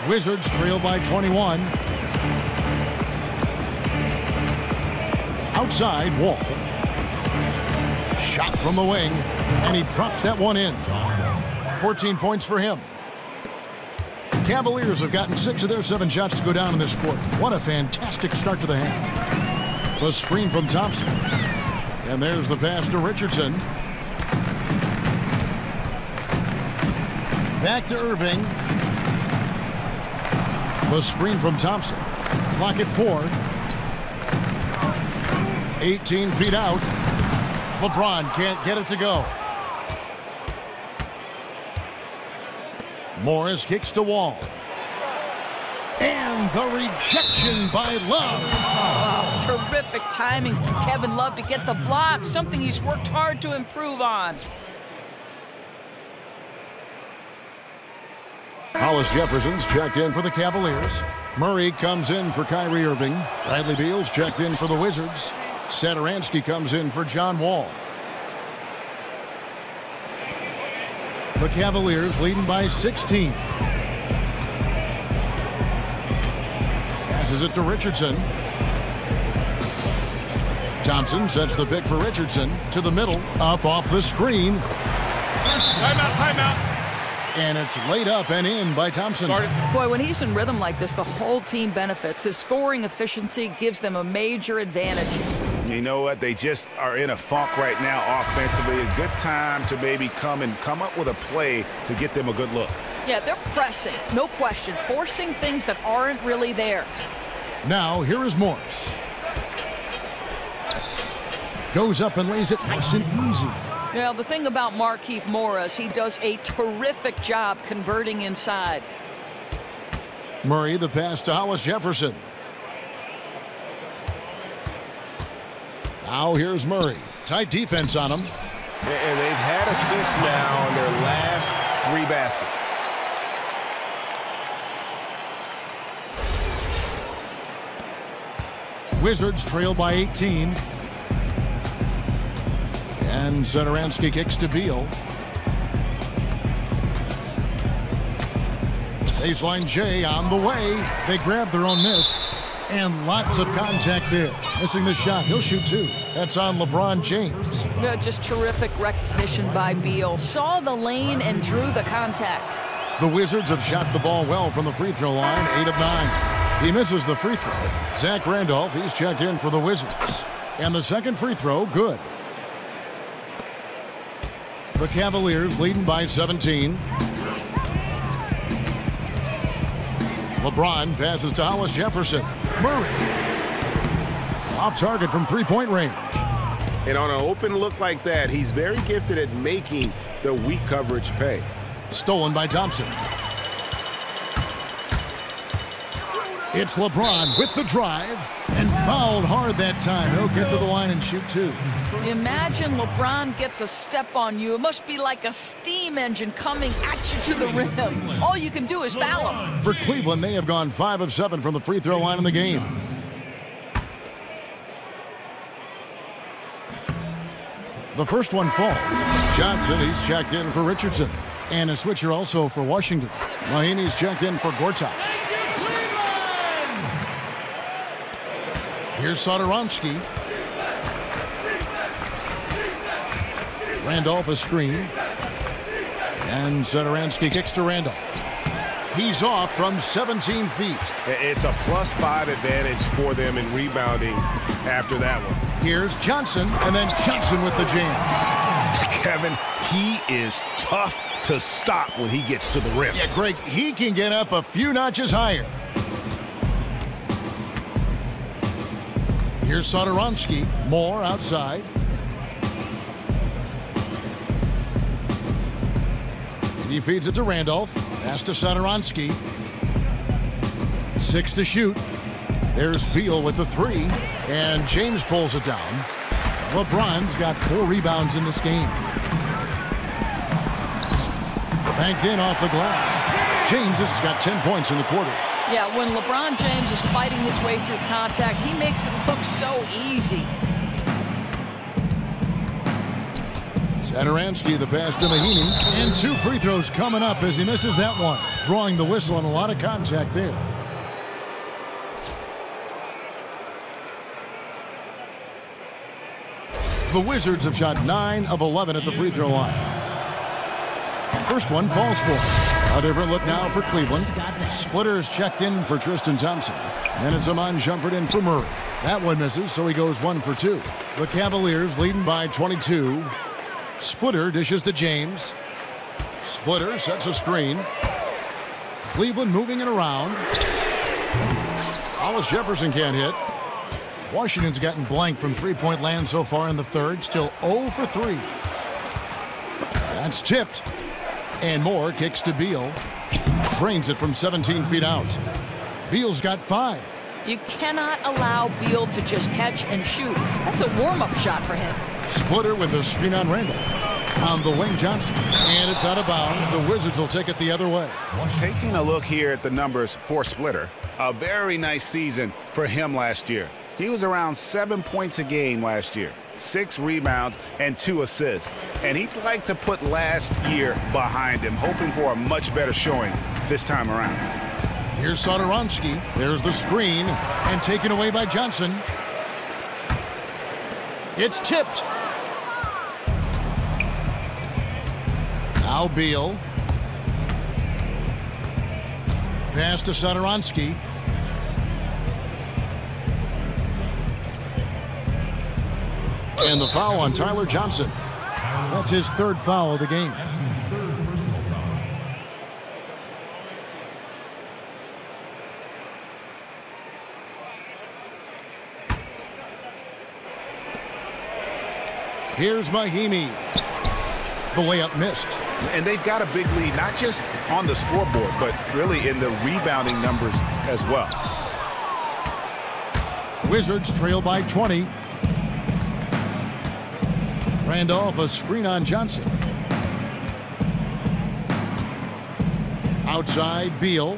Wizards trail by 21. Outside, Wall. Shot from the wing, and he drops that one in. 14 points for him. Cavaliers have gotten 6 of their 7 shots to go down in this quarter. What a fantastic start to the half. The screen from Thompson. And there's the pass to Richardson. Back to Irving. The screen from Thompson. Clock at 4. 18 feet out. LeBron can't get it to go. Morris kicks to Wall. And the rejection by Love. Oh, terrific timing from Kevin Love to get the block, something he's worked hard to improve on. Hollis Jefferson's checked in for the Cavaliers. Murray comes in for Kyrie Irving. Bradley Beal's checked in for the Wizards. Satoransky comes in for John Wall. The Cavaliers leading by 16. Passes it to Richardson. Thompson sets the pick for Richardson to the middle. Up off the screen. Timeout. And it's laid up and in by Thompson. Boy, when he's in rhythm like this, the whole team benefits. His scoring efficiency gives them a major advantage. You know what? They just are in a funk right now offensively. A good time to maybe come up with a play to get them a good look. Yeah, they're pressing, no question, forcing things that aren't really there. Now, here is Morris. Goes up and lays it nice and easy. Well, the thing about Markieff Morris, he does a terrific job converting inside. Murray, the pass to Hollis Jefferson. Now here's Murray. Tight defense on him. And they've had assists now on their last 3 baskets. Wizards trail by 18. And Satoransky kicks to Beal. Baseline J on the way. They grab their own miss. And lots of contact there. Missing the shot. He'll shoot 2. That's on LeBron James. Yeah, just terrific recognition by Beal. Saw the lane and drew the contact. The Wizards have shot the ball well from the free throw line. 8 of 9. He misses the free throw. Zach Randolph, he's checked in for the Wizards. And the second free throw, good. The Cavaliers leading by 17. LeBron passes to Hollis Jefferson. Murray. Off target from three-point range. And on an open look like that, he's very gifted at making the weak coverage pay. Stolen by Thompson. It's LeBron with the drive and fouled hard that time. He'll get to the line and shoot 2. Imagine LeBron gets a step on you. It must be like a steam engine coming at you to the rim. All you can do is foul him. For Cleveland, they have gone 5 of 7 from the free throw line in the game. The first one falls. Johnson, he's checked in for Richardson. And a switcher also for Washington. Mahinmi's checked in for Gortat. Here's Satoransky. Randolph a screen. And Satoransky kicks to Randolph. He's off from 17 feet. It's a +5 advantage for them in rebounding after that one. Here's Johnson, and then Johnson with the jam. Kevin, he is tough to stop when he gets to the rim. Yeah, Greg, he can get up a few notches higher. Here's Satoransky. More outside. He feeds it to Randolph. Pass to Satoransky. 6 to shoot. There's Beal with the 3. And James pulls it down. LeBron's got 4 rebounds in this game. Banked in off the glass. James has got 10 points in the quarter. Yeah, when LeBron James is fighting his way through contact, he makes it look so easy. Satoransky, the pass to Mahinmi. And 2 free throws coming up as he misses that one. Drawing the whistle and a lot of contact there. The Wizards have shot 9 of 11 at the free throw line. First one falls for him. A different look now for Cleveland. Splitter is checked in for Tristan Thompson. And it's Iman Shumpert in for Murray. That one misses, so he goes 1 for 2. The Cavaliers leading by 22. Splitter dishes to James. Splitter sets a screen. Cleveland moving it around. Hollis Jefferson can't hit. Washington's gotten blank from three-point land so far in the third. Still 0 for 3. That's tipped. And Moore kicks to Beal. Drains it from 17 feet out. Beal's got 5. You cannot allow Beal to just catch and shoot. That's a warm-up shot for him. Splitter with a screen on Randolph. On the wing, Johnson. And it's out of bounds. The Wizards will take it the other way. Taking a look here at the numbers for Splitter. A very nice season for him last year. He was around 7 points a game last year. 6 rebounds and 2 assists. And he'd like to put last year behind him, hoping for a much better showing this time around. Here's Satoransky. There's the screen. And taken away by Johnson. It's tipped. Now Beal. Pass to Satoransky. And the foul on Tyler Johnson. That's his 3rd foul of the game. Here's Mahinmi. The layup missed. And they've got a big lead, not just on the scoreboard, but really in the rebounding numbers as well. Wizards trail by 20. Randolph, a screen on Johnson. Outside, Beal.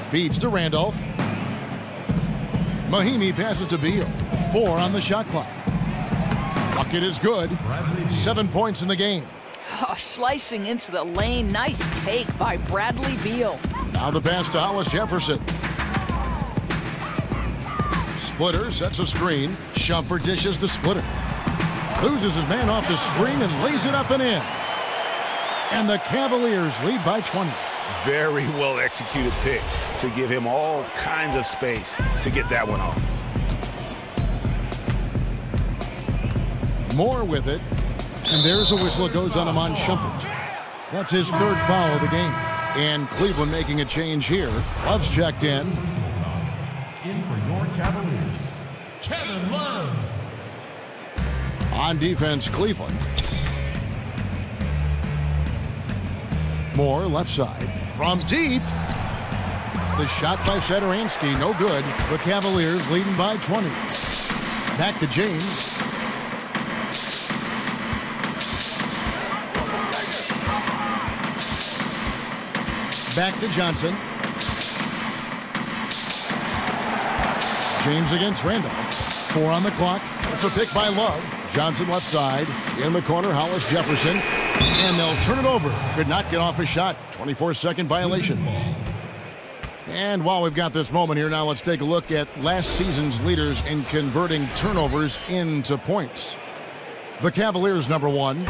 Feeds to Randolph. Mahinmi passes to Beal. 4 on the shot clock. Bucket is good. 7 points in the game. Oh, slicing into the lane. Nice take by Bradley Beal. Now the pass to Hollis Jefferson. Splitter sets a screen. Shumpert dishes to Splitter. Loses his man off the screen and lays it up and in. And the Cavaliers lead by 20. Very well executed pick to give him all kinds of space to get that one off. Moore with it. And there's a whistle. It goes on Iman Shumpert. That's his 3rd foul of the game. And Cleveland making a change here. Love's checked in. In for your Cavaliers, Kevin Love. On defense, Cleveland. Moore left side. From deep. The shot by Satoransky, no good. The Cavaliers leading by 20. Back to James. Back to Johnson. James against Randolph. 4 on the clock. It's a pick by Love. Johnson left side. In the corner, Hollis Jefferson. And they'll turn it over. Could not get off a shot. 24-second violation. And while we've got this moment here, now let's take a look at last season's leaders in converting turnovers into points. The Cavaliers, number 1.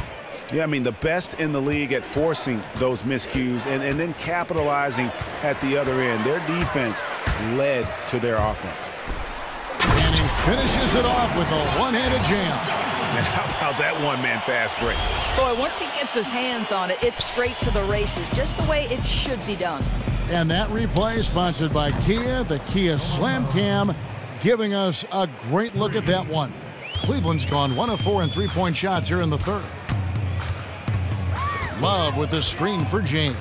Yeah, I mean, the best in the league at forcing those miscues and then capitalizing at the other end. Their defense led to their offense. And he finishes it off with a one-handed jam. And how about that one-man fast break? Boy, once he gets his hands on it, it's straight to the races, just the way it should be done. And that replay sponsored by Kia, the Kia Slam Cam, giving us a great look at that one. Cleveland's gone 1 of 4 in three-point shots here in the 3rd. Love with the screen for James.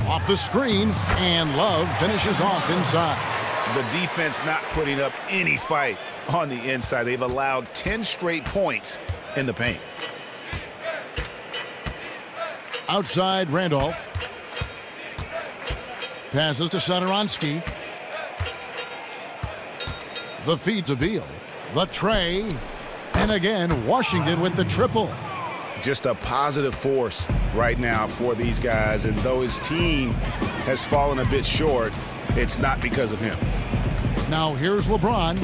Off the screen, and Love finishes off inside. The defense not putting up any fight on the inside. They've allowed 10 straight points in the paint. Outside, Randolph. Passes to Satoransky. The feed to Beal. The tray. And again, Washington with the triple. Just a positive force right now for these guys. And though his team has fallen a bit short, it's not because of him. Now here's LeBron.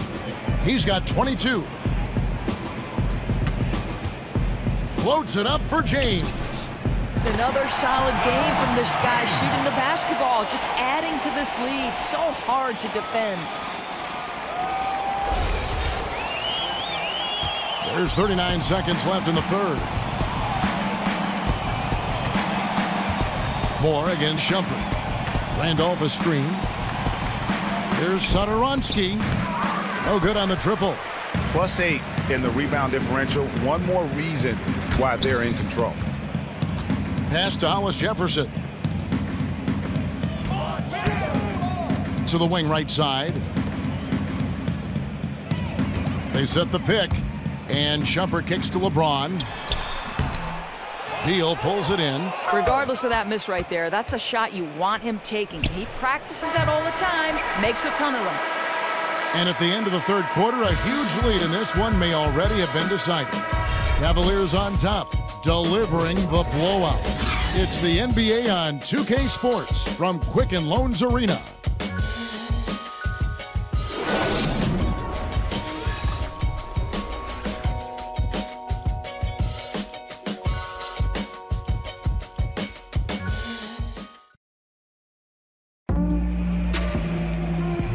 He's got 22. Floats it up for James. Another solid game from this guy shooting the basketball, just adding to this lead. So hard to defend. There's 39 seconds left in the 3rd. Moore against Shumpert. Randolph a screen. Here's Satoransky. No good on the triple. +8 in the rebound differential. One more reason why they're in control. Pass to Hollis Jefferson. To the wing right side. They set the pick. And Shumpert kicks to LeBron. Beal pulls it in. Regardless of that miss right there, that's a shot you want him taking. He practices that all the time, makes a ton of them. And at the end of the 3rd quarter, a huge lead in this one may already have been decided. Cavaliers on top, delivering the blowout. It's the NBA on 2K Sports from Quicken Loans Arena.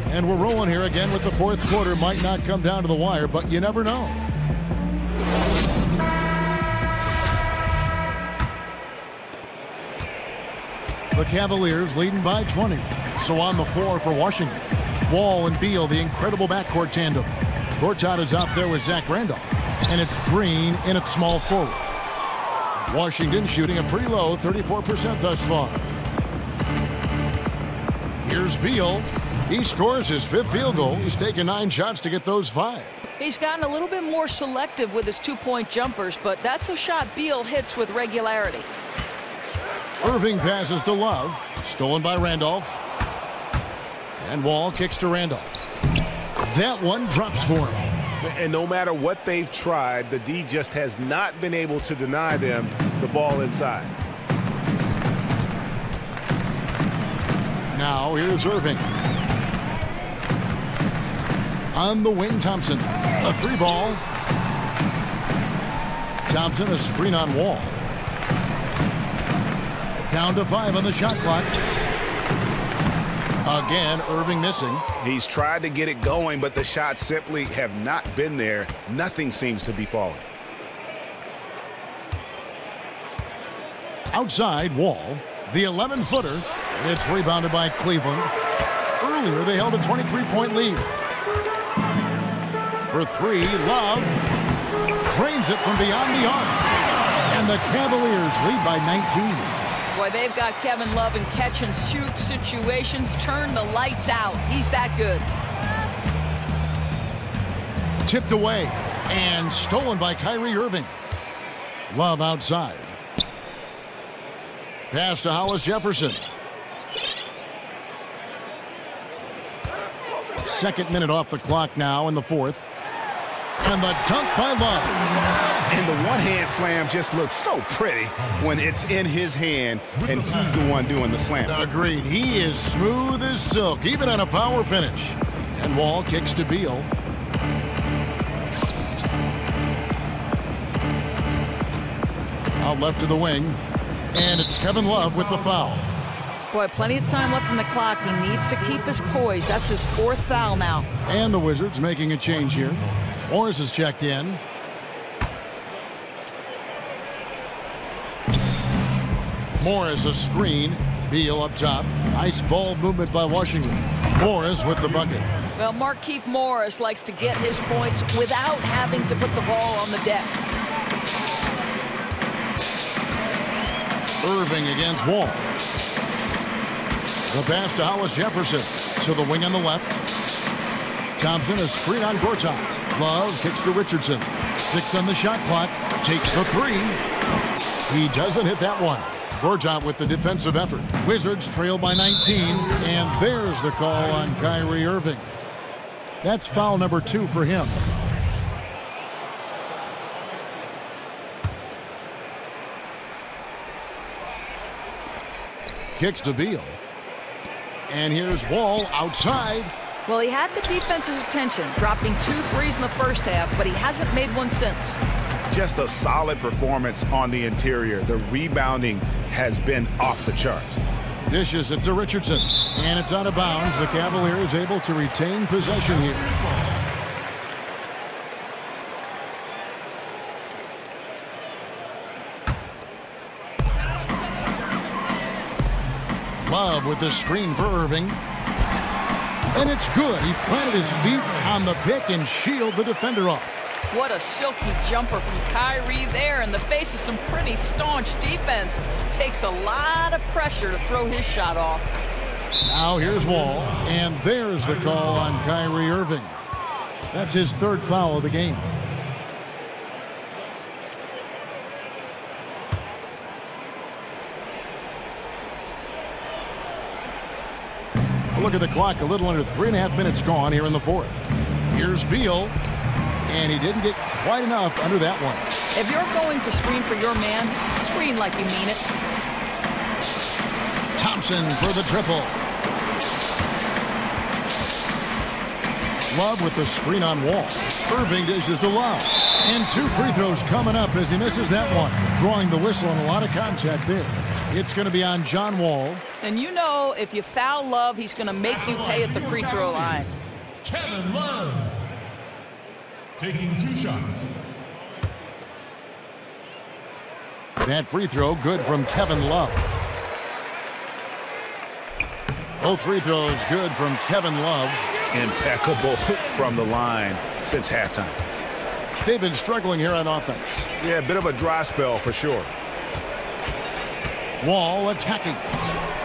And we're rolling here again with the 4th quarter. Might not come down to the wire, but you never know. The Cavaliers leading by 20. So on the floor for Washington. Wall and Beal, the incredible backcourt tandem. Gortat is out there with Zach Randolph. And it's Green in at small forward. Washington shooting a pretty low 34% thus far. Here's Beal. He scores his 5th field goal. He's taken 9 shots to get those 5. He's gotten a little bit more selective with his 2-point jumpers, but that's a shot Beal hits with regularity. Irving passes to Love. Stolen by Randolph. And Wall kicks to Randolph. That one drops for him. And no matter what they've tried, the D just has not been able to deny them the ball inside. Now here's Irving. On the wing, Thompson. A 3-ball. Thompson, a screen on Wall. Down to 5 on the shot clock. Again, Irving missing. He's tried to get it going, but the shots simply have not been there. Nothing seems to be falling. Outside, Wall. The 11-footer. It's rebounded by Cleveland. Earlier, they held a 23-point lead. For 3, Love drains it from beyond the arc. And the Cavaliers lead by 19. Boy, they've got Kevin Love in catch-and-shoot situations. Turn the lights out. He's that good. Tipped away and stolen by Kyrie Irving. Love outside. Pass to Hollis Jefferson. 2nd minute off the clock now in the 4th. And the dunk by Love. And the one-hand slam just looks so pretty when it's in his hand and he's the one doing the slam. Agreed. He is smooth as silk, even on a power finish. And Wall kicks to Beal. Out left to the wing. And it's Kevin Love with the foul. Boy, plenty of time left on the clock. He needs to keep his poise. That's his 4th foul now. And the Wizards making a change here. Morris is checked in. Morris a screen. Beal up top. Nice ball movement by Washington. Morris with the bucket. Well, Markieff Morris likes to get his points without having to put the ball on the deck. Irving against Wall. The pass to Hollis Jefferson. To the wing on the left. Thompson a screen on Gortat. Love kicks to Richardson. 6 on the shot clock. Takes the 3. He doesn't hit that one. Gortat with the defensive effort. Wizards trail by 19. And there's the call on Kyrie Irving. That's foul number 2 for him. Kicks to Beal. And here's Wall outside. Well, he had the defense's attention, dropping 2 threes in the first half, but he hasn't made one since. Just a solid performance on the interior. The rebounding has been off the charts. Dishes it to Richardson. And it's out of bounds. The Cavaliers able to retain possession here. Love with the screen for Irving. And it's good. He planted his feet on the pick and shielded the defender off. What a silky jumper from Kyrie there in the face of some pretty staunch defense. Takes a lot of pressure to throw his shot off. Now here's Wall. And there's the call on Kyrie Irving. That's his 3rd foul of the game. Look at the clock, a little under 3.5 minutes gone here in the 4th. Here's Beal, and he didn't get quite enough under that one. If you're going to screen for your man, screen like you mean it. Thompson for the triple. Love with the screen on Wall. Irving dishes to Love. And 2 free throws coming up as he misses that one. Drawing the whistle and a lot of contact there. It's going to be on John Wall. And you know, if you foul Love, he's going to make you pay at the free throw line. Kevin Love taking 2 shots. That free throw good from Kevin Love. Both free throws good from Kevin Love. Impeccable from the line since halftime. They've been struggling here on offense. Yeah, a bit of a dry spell for sure. Wall attacking.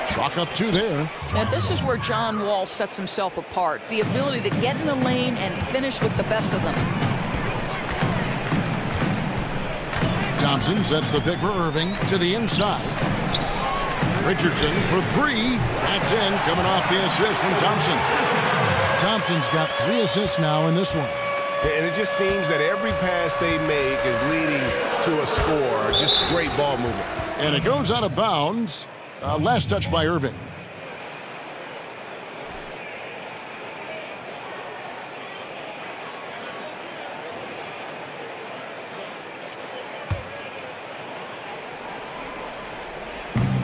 Chalk up 2 there. And this is where John Wall sets himself apart. The ability to get in the lane and finish with the best of them. Thompson sets the pick for Irving to the inside. Richardson for 3. That's in, coming off the assist from Thompson. Thompson's got 3 assists now in this one. And it just seems that every pass they make is leading to a score. Just great ball movement. And it goes out of bounds. Last touch by Irving.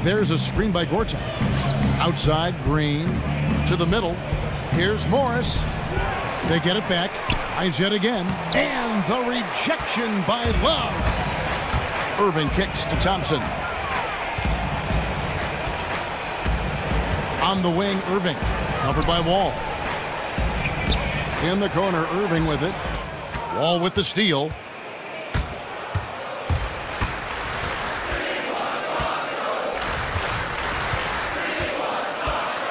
There's a screen by Gortat. Outside, Green to the middle. Here's Morris. They get it back. Tries yet again. And the rejection by Love. Irving kicks to Thompson. On the wing, Irving. Covered by Wall. In the corner, Irving with it. Wall with the steal.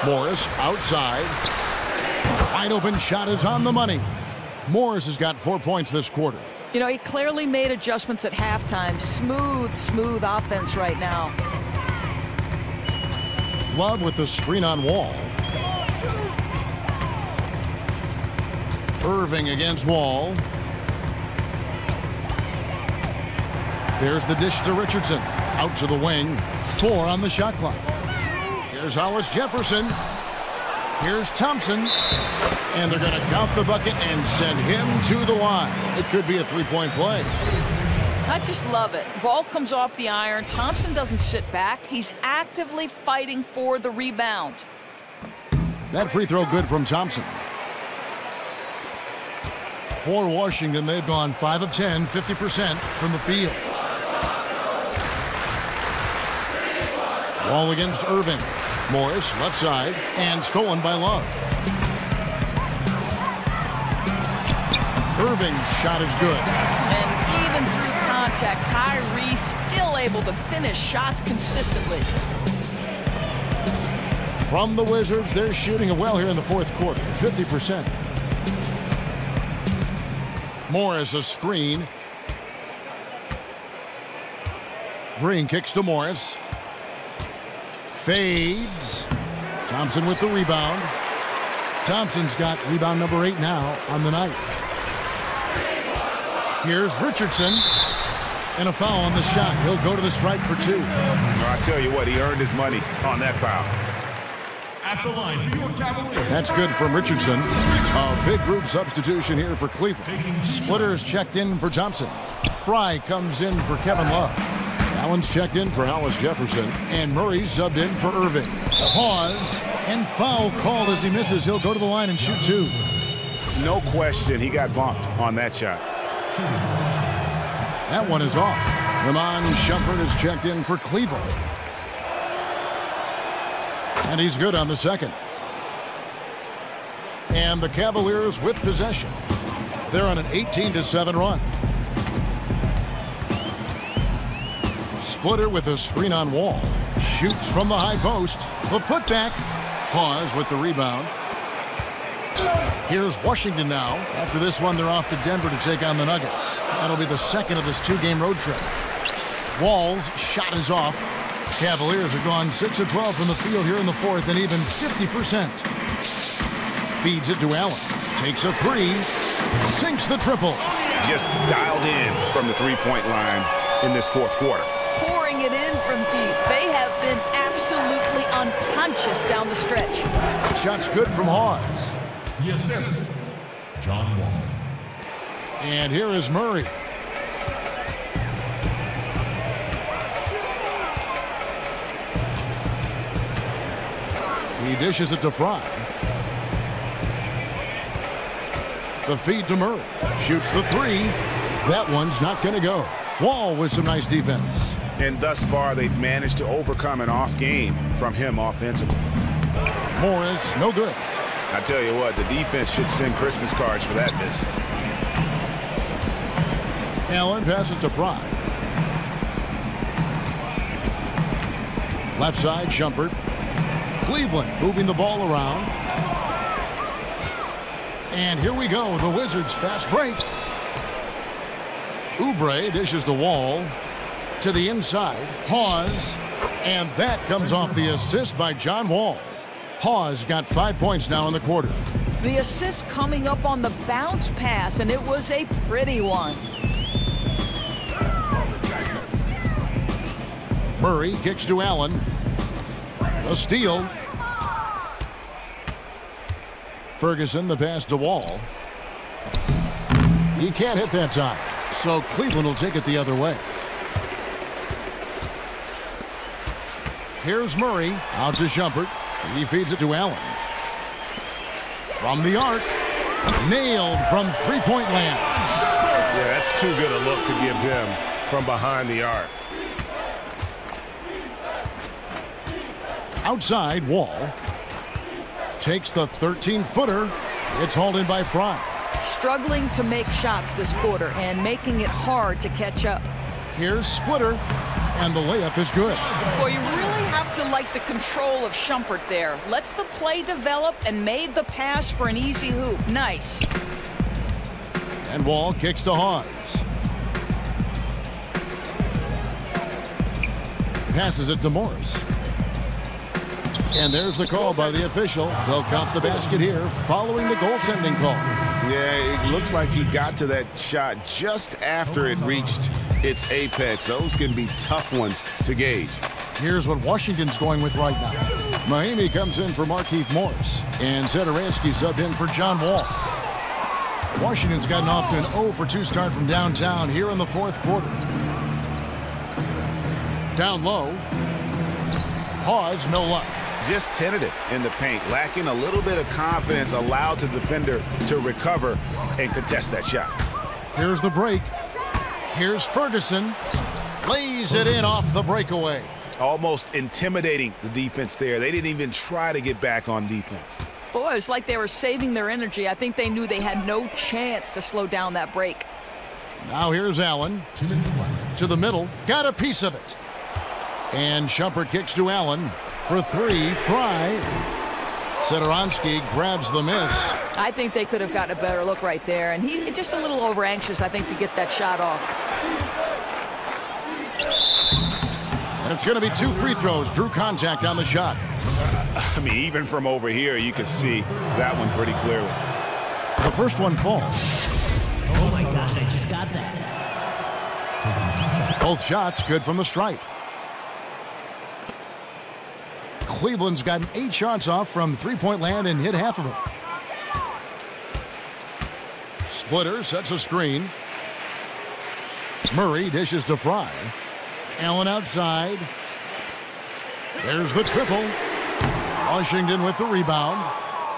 Morris outside. Wide open shot is on the money. Morris has got 4 points this quarter. You know, he clearly made adjustments at halftime. Smooth offense right now. Love with the screen on Wall. Irving against Wall. There's the dish to Richardson. Out to the wing. 4 on the shot clock. Here's Hollis Jefferson. Here's Thompson. And they're going to count the bucket and send him to the line. It could be a 3-point play. I just love it. Ball comes off the iron. Thompson doesn't sit back. He's actively fighting for the rebound. That free throw good from Thompson. For Washington, they've gone 5 of 10, 50% from the field. Wall against Irving. Morris, left side, and stolen by Love. Irving's shot is good. And even through contact, Kyrie still able to finish shots consistently. From the Wizards, they're shooting it well here in the fourth quarter, 50%. Morris a screen. Green kicks to Morris. Fades. Thompson with the rebound. Thompson's got rebound number 8 now on the night. Here's Richardson. And a foul on the shot. He'll go to the stripe for 2. I tell you what, he earned his money on that foul. At the line for your Cavaliers. That's good from Richardson. A big group substitution here for Cleveland. Splitters checked in for Thompson. Fry comes in for Kevin Love. Allen's checked in for Hollis Jefferson. And Murray subbed in for Irving. Pause. And foul called as he misses. He'll go to the line and shoot 2. No question he got bumped on that shot. That one is off. Ramon Shumpert is checked in for Cleveland. And he's good on the second. And the Cavaliers with possession. They're on an 18-7 run. Splitter with a screen on Wall. Shoots from the high post. The putback. Pause with the rebound. Here's Washington now. After this one, they're off to Denver to take on the Nuggets. That'll be the second of this 2-game road trip. Wall's shot is off. Cavaliers have gone 6 of 12 from the field here in the fourth and even 50%. Feeds it to Allen. Takes a 3. Sinks the triple. Just dialed in from the three-point line in this fourth quarter. Pouring it in from deep. They have been absolutely unconscious down the stretch. Shot's good from Hawes. The assist, John Wall. And here is Murray. He dishes it to Fry. The feed to Murray. Shoots the 3. That one's not going to go. Wall with some nice defense. And thus far, they've managed to overcome an off game from him offensively. Morris, no good. I tell you what, the defense should send Christmas cards for that miss. Allen passes to Fry. Left side, Shumpert. Cleveland moving the ball around. And here we go, the Wizards fast break. Oubre dishes to Wall. To the inside, Hawes. And that comes off the assist by John Wall. Hawes got 5 points now in the quarter. The assist coming up on the bounce pass, and it was a pretty one. Murray kicks to Allen. A steal. Ferguson, the pass to Wall. He can't hit that time, so Cleveland will take it the other way. Here's Murray, out to Shumpert. He feeds it to Allen. From the arc, nailed from three-point land. Yeah, that's too good a look to give him from behind the arc. Outside, Wall takes the 13-footer. It's hauled in by Fry. Struggling to make shots this quarter and making it hard to catch up. Here's Splitter, and the layup is good. Boy, you really have to like the control of Shumpert there. Lets the play develop and made the pass for an easy hoop. Nice. And Wall kicks to Hawes. Passes it to Morris. And there's the call by the official. They'll count the basket here following the goaltending call. Yeah, it looks like he got to that shot just after it reached its apex. Those can be tough ones to gauge. Here's what Washington's going with right now. Mahinmi comes in for Markieff Morris, and Satoransky subbed in for John Wall. Washington's gotten off to an 0-for-2 start from downtown here in the fourth quarter. Down low. Hawes, no luck. Just tentative in the paint, lacking a little bit of confidence, allowed the defender to recover and contest that shot. Here's the break. Here's Ferguson. Lays it in off the breakaway. Almost intimidating the defense there. They didn't even try to get back on defense. Boy, it's like they were saving their energy. I think they knew they had no chance to slow down that break. Now here's Allen. 2 minutes left. To the middle. Got a piece of it. And Shumpert kicks to Allen. For three, Fry. Satoransky grabs the miss. I think they could have gotten a better look right there. And he just a little over anxious, I think, to get that shot off. And it's going to be 2 free throws. Drew contact on the shot. I mean, even from over here, you can see that one pretty clearly. The first one falls. Oh my gosh, I just got that. Both shots good from the stripe. Cleveland's gotten 8 shots off from three-point land and hit half of them. Splitter sets a screen. Murray dishes to Fry. Allen outside. There's the triple. Washington with the rebound.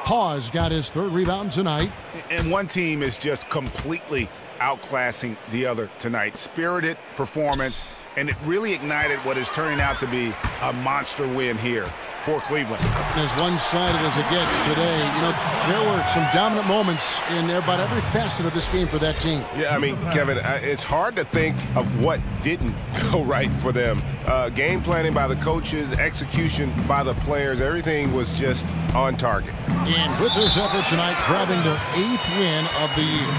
Hawes got his 3rd rebound tonight. And one team is just completely outclassing the other tonight. Spirited performance, and it really ignited what is turning out to be a monster win here for Cleveland. As one-sided as it gets today, you know, there were some dominant moments in about every facet of this game for that team. Yeah, I mean, Kevin, it's hard to think of what didn't go right for them. Game planning by the coaches, execution by the players, everything was just on target. And with this effort tonight, grabbing their 8th win of the year.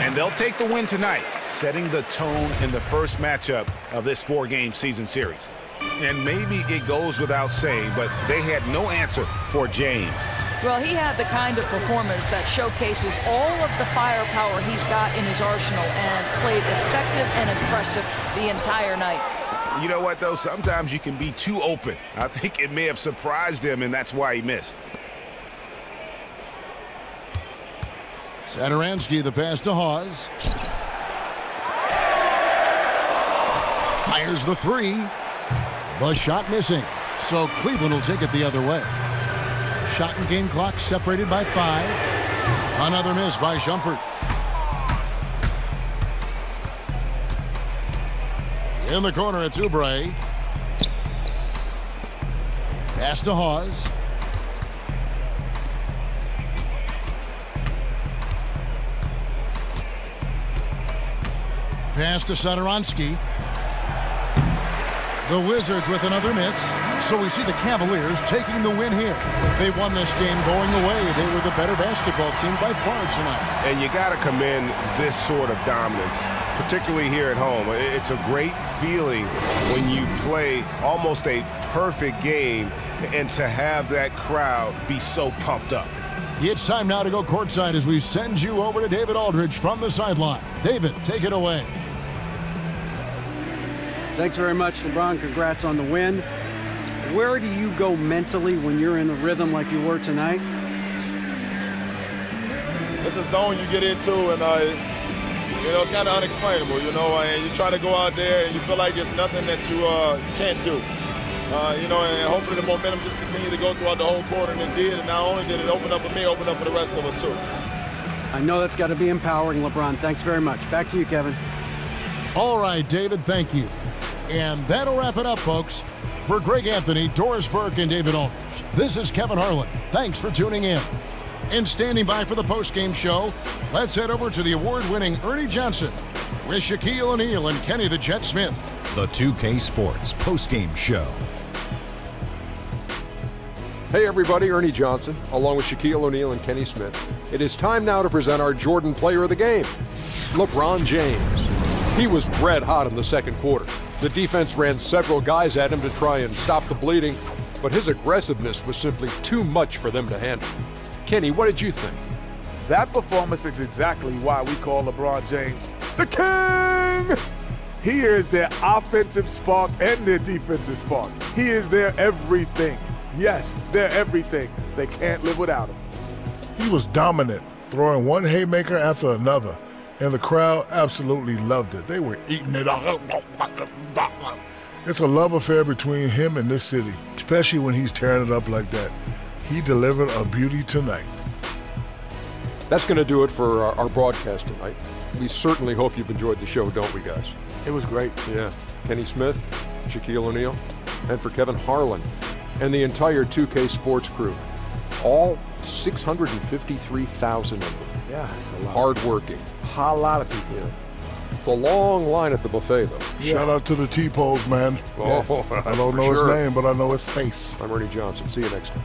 And they'll take the win tonight, setting the tone in the first matchup of this 4-game season series. And maybe it goes without saying, but they had no answer for James. Well, he had the kind of performance that showcases all of the firepower he's got in his arsenal and played effective and impressive the entire night. You know what, though? Sometimes you can be too open. I think it may have surprised him, and that's why he missed. Satoransky, the pass to Hawes. Fires the 3. The shot missing, so Cleveland will take it the other way. Shot and game clock separated by 5. Another miss by Shumpert. In the corner, it's Oubre. Pass to Hawes. pass to Satoransky. The Wizards with another miss. So we see the Cavaliers taking the win here. They won this game going away. They were the better basketball team by far tonight. And you got to commend this sort of dominance, particularly here at home. It's a great feeling when you play almost a perfect game and to have that crowd be so pumped up. It's time now to go courtside as we send you over to David Aldridge from the sideline. David, take it away. Thanks very much, LeBron. Congrats on the win. Where do you go mentally when you're in a rhythm like you were tonight? It's a zone you get into, and it's kind of unexplainable, and you try to go out there and you feel like there's nothing that you can't do. And hopefully the momentum just continued to go throughout the whole quarter, and it did. And not only did it open up for me, open up for the rest of us, too. I know that's got to be empowering, LeBron. Thanks very much. Back to you, Kevin. All right, David, thank you. And that'll wrap it up, folks. For Greg Anthony, Doris Burke, and David Aldridge, this is Kevin Harlan. Thanks for tuning in. And standing by for the postgame show, let's head over to the award-winning Ernie Johnson with Shaquille O'Neal and Kenny the Jet Smith. The 2K Sports postgame show. Hey everybody, Ernie Johnson, along with Shaquille O'Neal and Kenny Smith. It is time now to present our Jordan Player of the Game, LeBron James. He was red hot in the second quarter. The defense ran several guys at him to try and stop the bleeding, but his aggressiveness was simply too much for them to handle. Kenny, what did you think? That performance is exactly why we call LeBron James the King! He is their offensive spark and their defensive spark. He is their everything. Yes, they're everything. They can't live without him. He was dominant, throwing one haymaker after another, and the crowd absolutely loved it. They were eating it up. It's a love affair between him and this city, especially when he's tearing it up like that. He delivered a beauty tonight. That's going to do it for our broadcast tonight. We certainly hope you've enjoyed the show, don't we, guys? It was great. Yeah. Kenny Smith, Shaquille O'Neal, and for Kevin Harlan and the entire 2K Sports crew. All 653,000 of them. Yeah, it's a lot. Hard-working. A lot of people. Yeah. It's a long line at the buffet, though. Yeah. Shout out to the T-Poles, man. Oh, yes. I don't know his name, but I know his face. I'm Ernie Johnson. See you next time.